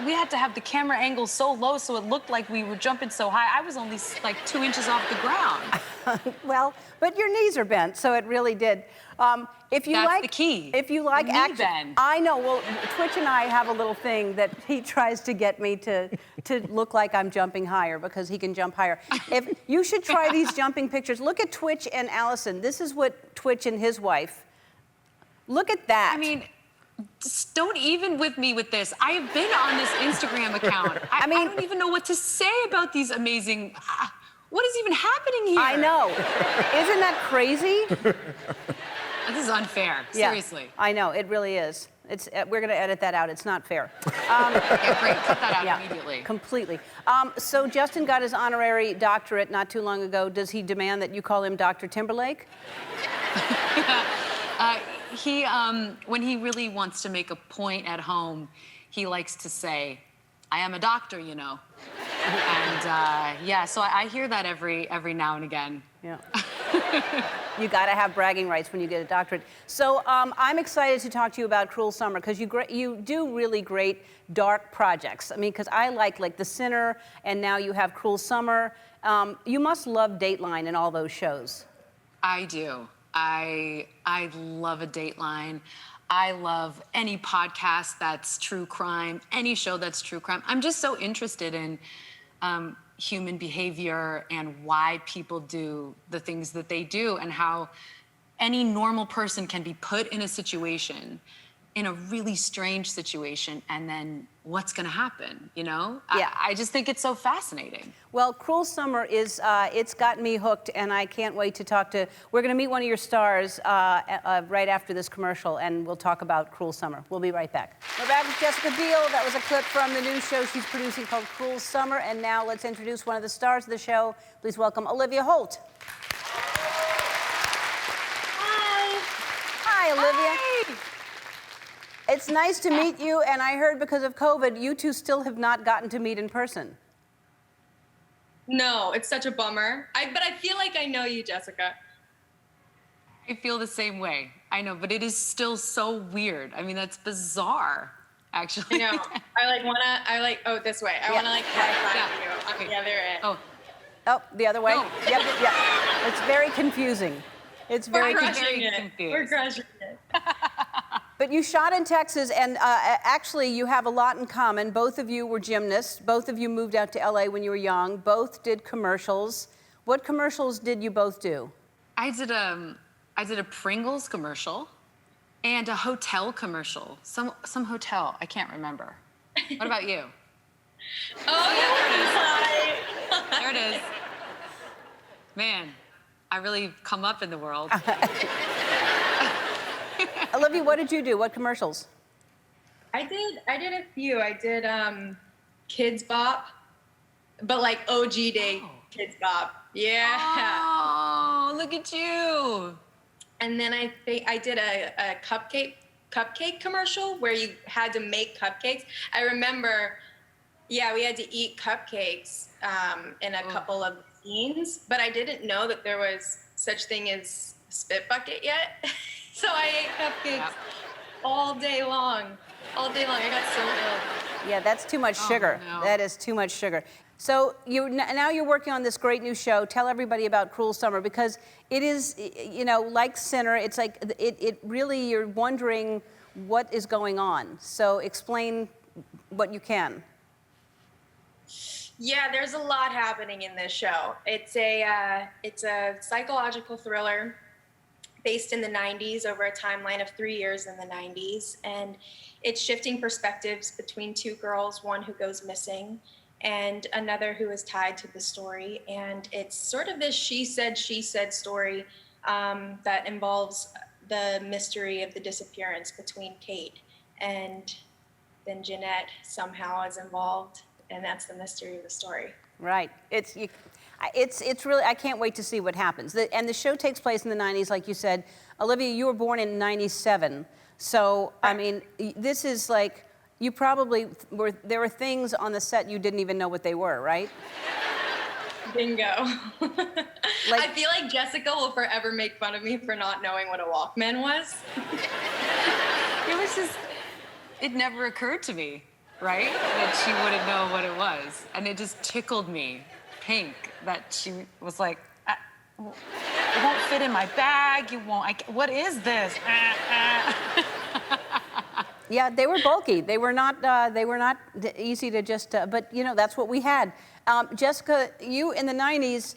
Speaker 9: We had to have the camera angle so low so it looked like we were jumping so high. I was only like 2 inches off the ground.
Speaker 10: Well, but your knees are bent, so it really did. If you
Speaker 9: That's the key.
Speaker 10: If you like
Speaker 9: knee
Speaker 10: action,
Speaker 9: bend.
Speaker 10: I know. Well, Twitch and I have a little thing that he tries to get me to look like I'm jumping higher because he can jump higher. If you should try these jumping pictures. Look at Twitch and Allison. This is what Twitch and his wife. Look at that.
Speaker 9: I mean, just don't even with me with this. I have been on this Instagram account. I don't even know what to say about these amazing. What is even happening here?
Speaker 10: I know. Isn't that crazy?
Speaker 9: This is unfair. Seriously.
Speaker 10: Yeah, I know. It really is. We're going to edit that out. It's not fair.
Speaker 9: Yeah, great. Cut that out immediately.
Speaker 10: Completely. So Justin got his honorary doctorate not too long ago. Does he demand that you call him Dr. Timberlake?
Speaker 9: When he really wants to make a point at home, he likes to say, I am a doctor, you know. And yeah, so I hear that every now and again.
Speaker 10: Yeah. You got to have bragging rights when you get a doctorate. So I'm excited to talk to you about Cruel Summer because you do really great dark projects. I mean, because I like The Sinner, and now you have Cruel Summer. You must love Dateline and all those shows.
Speaker 9: I do. I love a Dateline. I love any podcast that's true crime, any show that's true crime. I'm just so interested in human behavior and why people do the things that they do and how any normal person can be put in a situation, in a really strange situation, and then what's going to happen, you know?
Speaker 10: Yeah.
Speaker 9: I just think it's so fascinating.
Speaker 10: Well, Cruel Summer is, it's gotten me hooked, and I can't wait to talk to, we're going to meet one of your stars right after this commercial, and we'll talk about Cruel Summer. We'll be right back. We're back with Jessica Biel. That was a clip from the new show she's producing called Cruel Summer, and now let's introduce one of the stars of the show. Please welcome Olivia Holt.
Speaker 11: Hi.
Speaker 10: Hi, Olivia.
Speaker 11: Hi.
Speaker 10: It's nice to meet you, and I heard because of COVID, you two still have not gotten to meet in person.
Speaker 11: No, it's such a bummer. But I feel like I know you, Jessica.
Speaker 9: I feel the same way. I know, but it is still so weird. I mean, that's bizarre, actually.
Speaker 11: I know. Oh, this way. I wanna high five you on the other end.
Speaker 10: Oh, the other way?
Speaker 11: No.
Speaker 10: Yep. It's very confusing. It's very
Speaker 11: confusing. We're crushing it.
Speaker 10: But you shot in Texas, and actually you have a lot in common. Both of you were gymnasts. Both of you moved out to LA when you were young. Both did commercials. What commercials did you both do?
Speaker 9: I did a Pringles commercial and a hotel commercial. Some hotel, I can't remember. What about you?
Speaker 11: Oh, yeah,
Speaker 9: there it is. Man, I really come up in the world.
Speaker 10: Olivia, what did you do? What commercials?
Speaker 11: I did a few. I did Kids Bop, but like OG day Kids Bop. Yeah.
Speaker 9: Oh, look at you.
Speaker 11: And then I think I did a cupcake commercial where you had to make cupcakes. I remember, yeah, we had to eat cupcakes in a couple of scenes, but I didn't know that there was such thing as spit bucket yet. So I ate cupcakes all day long. All day long. I got so ill.
Speaker 10: Yeah, that's too much sugar.
Speaker 2: no.
Speaker 10: That is too much sugar. So now you're working on this great new show. Tell everybody about Cruel Summer, because it is, you know, like Sinner, it's like, it really, you're wondering what is going on. So explain what you can.
Speaker 11: Yeah, there's a lot happening in this show. It's a psychological thriller based in the 90s over a timeline of 3 years in the 90s. And it's shifting perspectives between two girls, one who goes missing and another who is tied to the story. And it's sort of this she said story that involves the mystery of the disappearance between Kate, and then Jeanette somehow is involved, and that's the mystery of the story.
Speaker 10: Right. It's really, I can't wait to see what happens. And the show takes place in the 90s, like you said. Olivia, you were born in 97. So, I mean, this is like, you probably there were things on the set you didn't even know what they were, right?
Speaker 11: Bingo. I feel like Jessica will forever make fun of me for not knowing what a Walkman was.
Speaker 9: It was just, it never occurred to me, right? That she wouldn't know what it was. And it just tickled me pink that she was like, it won't fit in my bag, you won't, what is this?
Speaker 10: Yeah, they were bulky. They were not easy to just, but you know, that's what we had. Jessica, you in the 90s,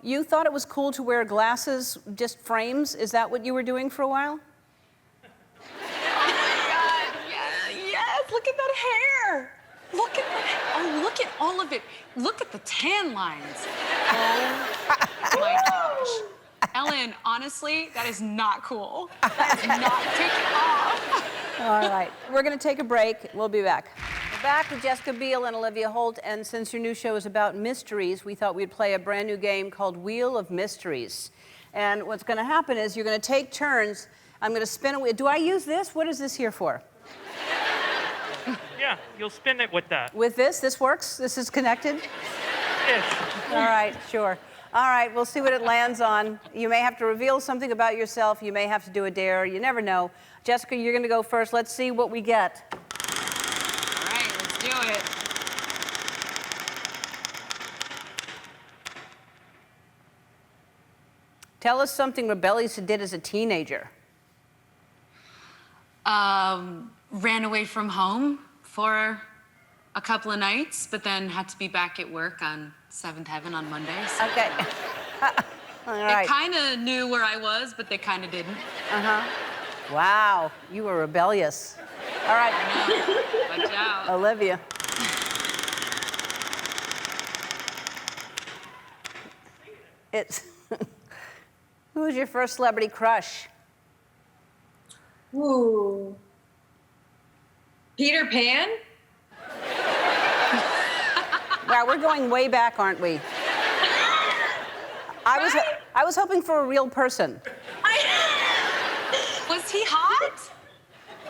Speaker 10: you thought it was cool to wear glasses, just frames. Is that what you were doing for a while?
Speaker 9: Oh my God, yes, look at that hair. Look at look at all of it. Look at the tan lines. Oh my gosh. Ellen, honestly, that is not cool. That is not, take it off.
Speaker 10: All right, we're gonna take a break. We'll be back. We're back with Jessica Biel and Olivia Holt, and since your new show is about mysteries, we thought we'd play a brand new game called Wheel of Mysteries. And what's gonna happen is you're gonna take turns. I'm gonna spin a wheel. Do I use this? What is this here for?
Speaker 8: Yeah, you'll spin it with that.
Speaker 10: With this? This works? This is connected?
Speaker 8: Ish.
Speaker 10: All right, sure. All right, we'll see what it lands on. You may have to reveal something about yourself. You may have to do a dare. You never know. Jessica, you're going to go first. Let's see what we get.
Speaker 9: All right, let's do it.
Speaker 10: Tell us something rebellious you did as a teenager.
Speaker 9: Ran away from home for a couple of nights, but then had to be back at work on 7th Heaven on Mondays.
Speaker 10: Okay. All right.
Speaker 9: They kind of knew where I was, but they kind of didn't.
Speaker 10: Uh-huh. Wow, you were rebellious. All right.
Speaker 9: Watch out.
Speaker 10: Olivia. It's who was your first celebrity crush?
Speaker 11: Ooh. Peter Pan?
Speaker 10: Wow, we're going way back, aren't we? I was hoping for a real person.
Speaker 9: Was he hot?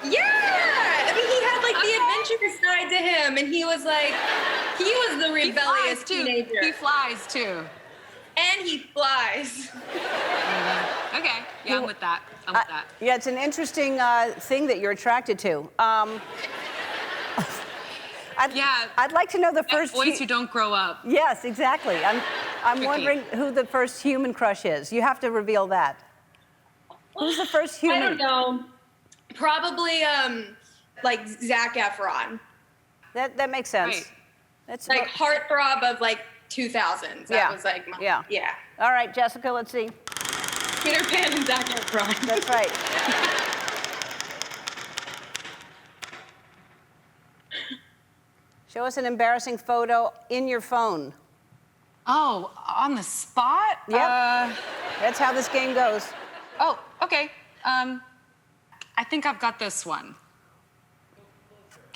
Speaker 11: Yeah! I mean, he had like the adventurous side to him, and he was the rebellious teenager.
Speaker 9: He flies too.
Speaker 11: And he flies.
Speaker 9: Okay, yeah, I'm with that. I'm with that.
Speaker 10: Yeah, it's an interesting thing that you're attracted to. I'd like to know the first
Speaker 9: boys who don't grow up.
Speaker 10: Yes, exactly. I'm wondering who the first human crush is. You have to reveal that. Who's the first human?
Speaker 11: I don't know. Probably like Zac Efron.
Speaker 10: That makes sense.
Speaker 11: Right.
Speaker 10: That's
Speaker 11: like heartthrob of like 2000s. That was like my,
Speaker 10: yeah. All right, Jessica, let's see.
Speaker 11: Peter Pan and Zac Efron.
Speaker 10: That's right. Show us an embarrassing photo in your phone.
Speaker 9: Oh, on the spot?
Speaker 10: Yep. That's how this game goes.
Speaker 9: Oh, okay. I think I've got this one.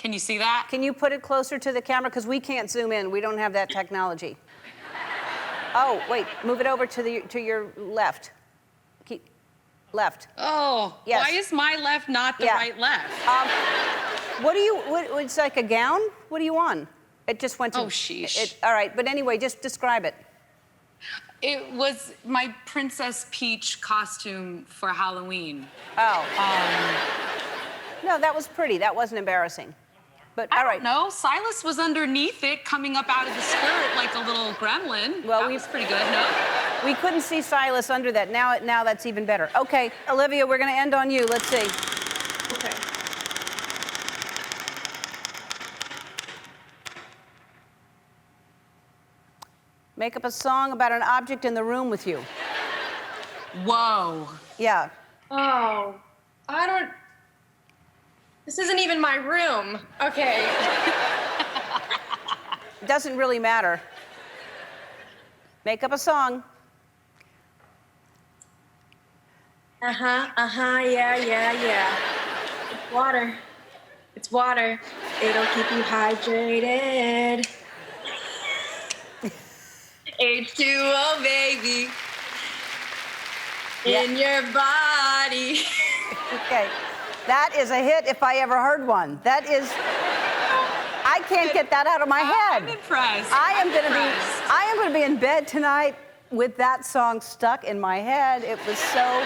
Speaker 9: Can you see that?
Speaker 10: Can you put it closer to the camera? Because we can't zoom in. We don't have that technology. Oh, wait. Move it over to your left. Keep left.
Speaker 9: Oh,
Speaker 10: Yes.
Speaker 9: why is my left not the right left?
Speaker 10: It's like a gown? What are you on? It just went to...
Speaker 9: Oh, sheesh.
Speaker 10: All right, but anyway, just describe it.
Speaker 9: It was my Princess Peach costume for Halloween.
Speaker 10: Oh. No, that was pretty. That wasn't embarrassing. But all right.
Speaker 9: No, Silas was underneath it, coming up out of the skirt like a little gremlin.
Speaker 10: Well,
Speaker 9: that was pretty good, no?
Speaker 10: We couldn't see Silas under that. Now that's even better. Okay, Olivia, we're going to end on you. Let's see.
Speaker 11: Okay.
Speaker 10: Make up a song about an object in the room with you.
Speaker 9: Whoa.
Speaker 10: Yeah.
Speaker 11: Oh, I don't. This isn't even my room. Okay.
Speaker 10: It doesn't really matter. Make up a song.
Speaker 11: Yeah. It's water. It's water. It'll keep you hydrated. H2O, baby. In your body.
Speaker 10: Okay. That is a hit if I ever heard one. That is... I can't get that out of my head.
Speaker 9: I'm impressed.
Speaker 10: I am going to be in bed tonight with that song stuck in my head. It was so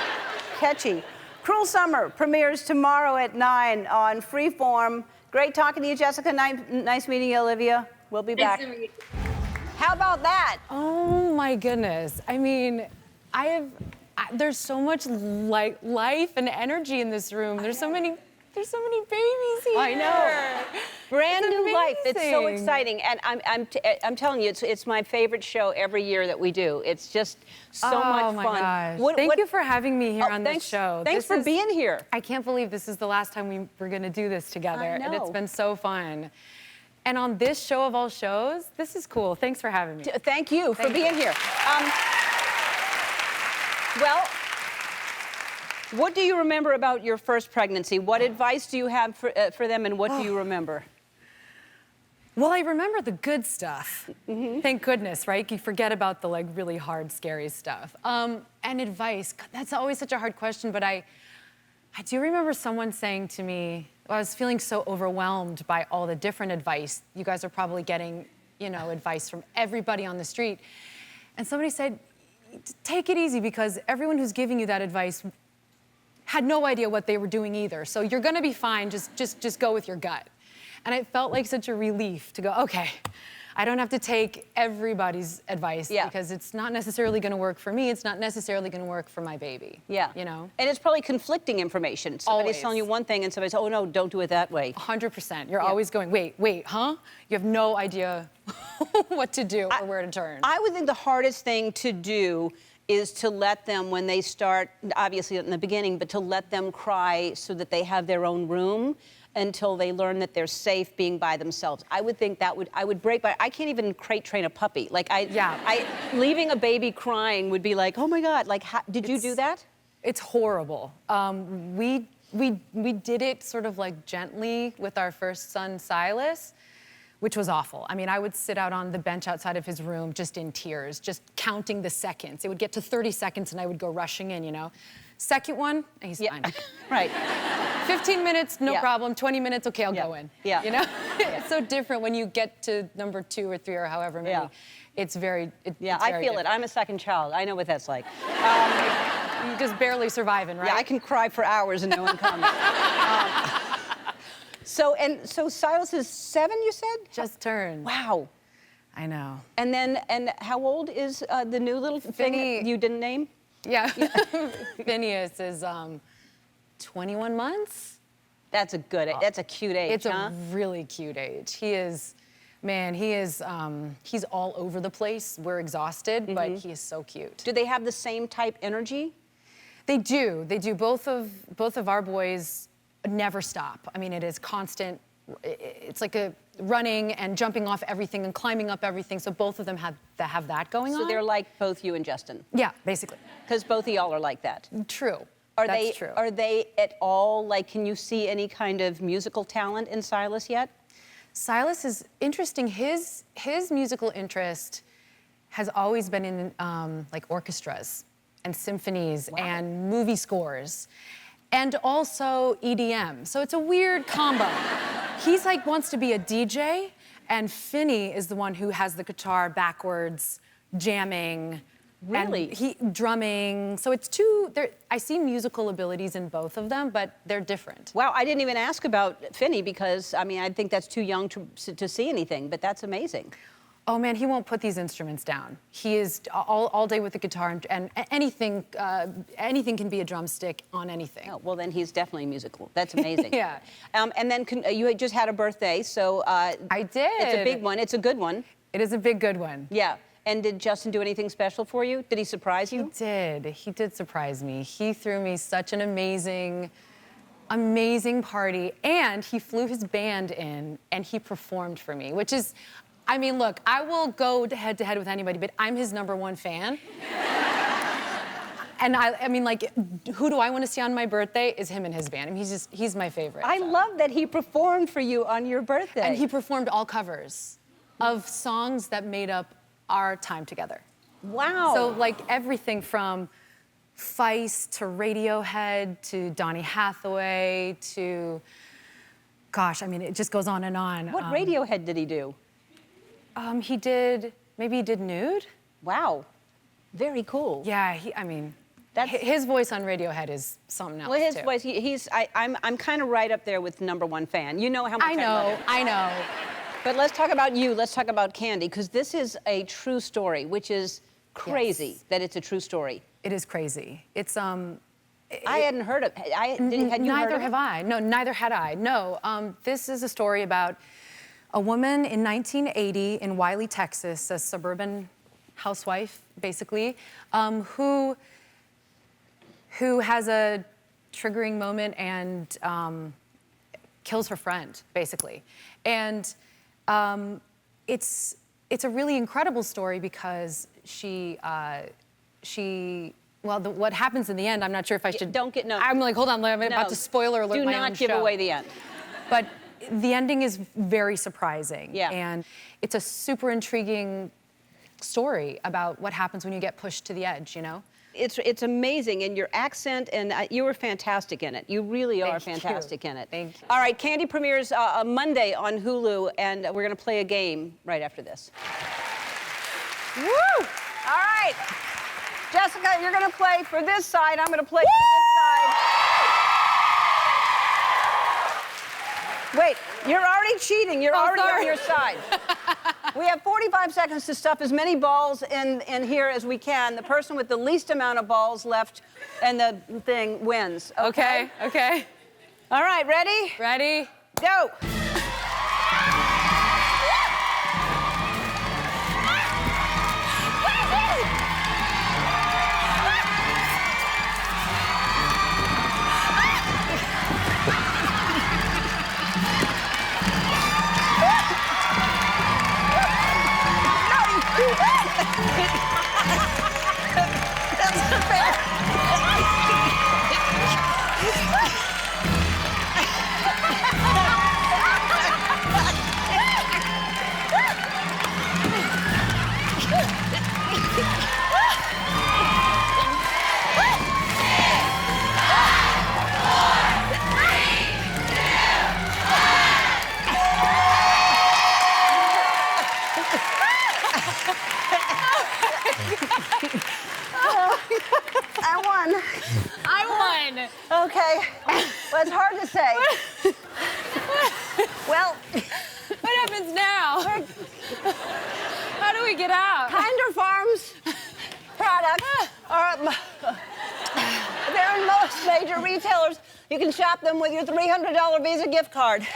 Speaker 10: catchy. Cruel Summer premieres tomorrow at 9 on Freeform. Great talking to you, Jessica. Nice meeting you, Olivia. We'll be back.
Speaker 11: Nice to meet you.
Speaker 10: How about that?
Speaker 1: Oh my goodness. I mean, there's so much life and energy in this room. There's so many babies here.
Speaker 10: I know. Brand new life. It's so
Speaker 1: amazing.
Speaker 10: exciting, and I'm telling you, it's my favorite show every year that we do. It's just so much fun.
Speaker 1: Oh my gosh.
Speaker 10: What-
Speaker 1: Thank
Speaker 10: what-
Speaker 1: you for having me here on
Speaker 10: thanks,
Speaker 1: this show.
Speaker 10: Thanks for being here.
Speaker 1: I can't believe this is the last time we're going to do this together.
Speaker 10: I
Speaker 1: And it's
Speaker 10: know.
Speaker 1: been so fun. And on this show of all shows, this is cool. Thanks for having me.
Speaker 10: Thank you for being here. Well, what do you remember about your first pregnancy? What advice do you have for them, and what do you remember?
Speaker 1: Well, I remember the good stuff. Thank goodness, right? You forget about the really hard, scary stuff. And advice, God, that's always such a hard question, but I do remember someone saying to me, I was feeling so overwhelmed by all the different advice. You guys are probably getting, advice from everybody on the street. And somebody said, take it easy, because everyone who's giving you that advice had no idea what they were doing either. So you're gonna be fine, just go with your gut. And it felt like such a relief to go, okay, I don't have to take everybody's advice because it's not necessarily gonna work for me, it's not necessarily gonna work for my baby.
Speaker 10: Yeah.
Speaker 1: And
Speaker 10: it's probably conflicting information. Somebody's
Speaker 1: Always.
Speaker 10: telling you one thing, and somebody's, oh no, don't do it that way.
Speaker 1: 100%. You're always going, wait, huh? You have no idea what to do or where to turn.
Speaker 10: I would think the hardest thing to do is to let them, when they start, obviously in the beginning, but to let them cry so that they have their own room until they learn that they're safe being by themselves. I would think I would break I can't even crate train a puppy. Like leaving a baby crying would be like, oh my God, like, did you do that?
Speaker 1: It's horrible. We did it sort of like gently with our first son, Silas, which was awful. I mean, I would sit out on the bench outside of his room just in tears, just counting the seconds. It would get to 30 seconds and I would go rushing in, Second one, he's fine.
Speaker 10: Right.
Speaker 1: 15 minutes, no problem. 20 minutes, okay, I'll go in.
Speaker 10: Yeah.
Speaker 1: It's so different when you get to number 2 or 3 or however many.
Speaker 10: Yeah.
Speaker 1: It's very, it's
Speaker 10: I
Speaker 1: very
Speaker 10: feel
Speaker 1: different.
Speaker 10: it. I'm a second child. I know what that's like.
Speaker 1: You're just barely surviving, right?
Speaker 10: Yeah, I can cry for hours and no one comes. So Silas is 7, you said?
Speaker 1: Just turned.
Speaker 10: Wow.
Speaker 1: I know.
Speaker 10: And how old is the new little thing that you didn't name?
Speaker 1: Yeah. Phineas is 21 months.
Speaker 10: That's a cute age,
Speaker 1: It's a really cute age. He is, man, he's all over the place. We're exhausted, but he is so cute.
Speaker 10: Do they have the same type energy?
Speaker 1: They do. They do. Both of our boys never stop. I mean, it is constant. It's like a running and jumping off everything and climbing up everything. So both of them have that going on.
Speaker 10: So they're like both you and Justin?
Speaker 1: Yeah, basically.
Speaker 10: Because both of y'all are like that?
Speaker 1: True. That's true.
Speaker 10: Are they at all, like, can you see any kind of musical talent in Silas yet?
Speaker 1: Silas is interesting. His musical interest has always been in like orchestras and symphonies and movie scores, and also EDM. So it's a weird combo. He's like wants to be a DJ, and Finney is the one who has the guitar backwards, jamming.
Speaker 10: Really?
Speaker 1: And drumming. So it's two. I see musical abilities in both of them, but they're different.
Speaker 10: Wow, I didn't even ask about Finney because, I mean, I think that's too young to see anything, but that's amazing.
Speaker 1: Oh man, he won't put these instruments down. He is all day with the guitar, and anything can be a drumstick on anything.
Speaker 10: Oh, well, then he's definitely musical. That's amazing.
Speaker 1: Yeah.
Speaker 10: And then you had just had a birthday, so
Speaker 1: I did.
Speaker 10: It's a big one. It's a good one.
Speaker 1: It is a big good one.
Speaker 10: Yeah. And did Justin do anything special for you? Did he surprise you?
Speaker 1: He did. He did surprise me. He threw me such an amazing party, and he flew his band in, and he performed for me, which is, I mean, look, I will go head to head with anybody, but I'm his #1 fan. And I mean, like, who do I want to see on my birthday is him and his band. I mean, he's my favorite.
Speaker 10: I love that he performed for you on your birthday.
Speaker 1: And he performed all covers of songs that made up our time together.
Speaker 10: Wow.
Speaker 1: So like everything from Feist to Radiohead to Donny Hathaway to, gosh, I mean, it just goes on and on.
Speaker 10: What Radiohead did he do?
Speaker 1: Maybe he did Nude.
Speaker 10: Wow. Very cool.
Speaker 1: Yeah, his voice on Radiohead is something else.
Speaker 10: Well, his
Speaker 1: too.
Speaker 10: voice, I'm kind of right up there with #1 fan. You know how much I love it.
Speaker 1: I know.
Speaker 10: But let's talk about you. Let's talk about Candy, because this is a true story, which is crazy that it's a true story.
Speaker 1: It is crazy. It's
Speaker 10: I hadn't heard of. Had you heard
Speaker 1: neither
Speaker 10: of
Speaker 1: have
Speaker 10: it?
Speaker 1: I. No, neither had I. No. This is a story about a woman in 1980 in Wiley, Texas, a suburban housewife, basically, who has a triggering moment and kills her friend, basically. And it's a really incredible story because what happens in the end, I'm not sure if I should.
Speaker 10: No.
Speaker 1: I'm like, hold on, I'm about to spoiler alert
Speaker 10: Do
Speaker 1: my own
Speaker 10: not give
Speaker 1: show.
Speaker 10: away the end.
Speaker 1: But the ending is very surprising.
Speaker 10: Yeah.
Speaker 1: And it's a super intriguing story about what happens when you get pushed to the edge, you know?
Speaker 10: It's amazing, and your accent, and you were fantastic in it. You really are fantastic in it.
Speaker 1: Thank you.
Speaker 10: All right, Candy premieres Monday on Hulu, and we're going to play a game right after this. Woo! All right. Jessica, you're going to play for this side. I'm going to play for this side. Wait, you're already cheating. You're already on your side. We have 45 seconds to stuff as many balls in here as we can. The person with the least amount of balls left and the thing wins.
Speaker 1: Okay.
Speaker 10: All right, ready?
Speaker 1: Ready?
Speaker 10: Go. That's unfair. I won. Okay. Well, it's hard to say. Well,
Speaker 1: What happens now? How do we get out?
Speaker 10: Kinder Farms products are they're in most major retailers. You can shop them with your $300 Visa gift card.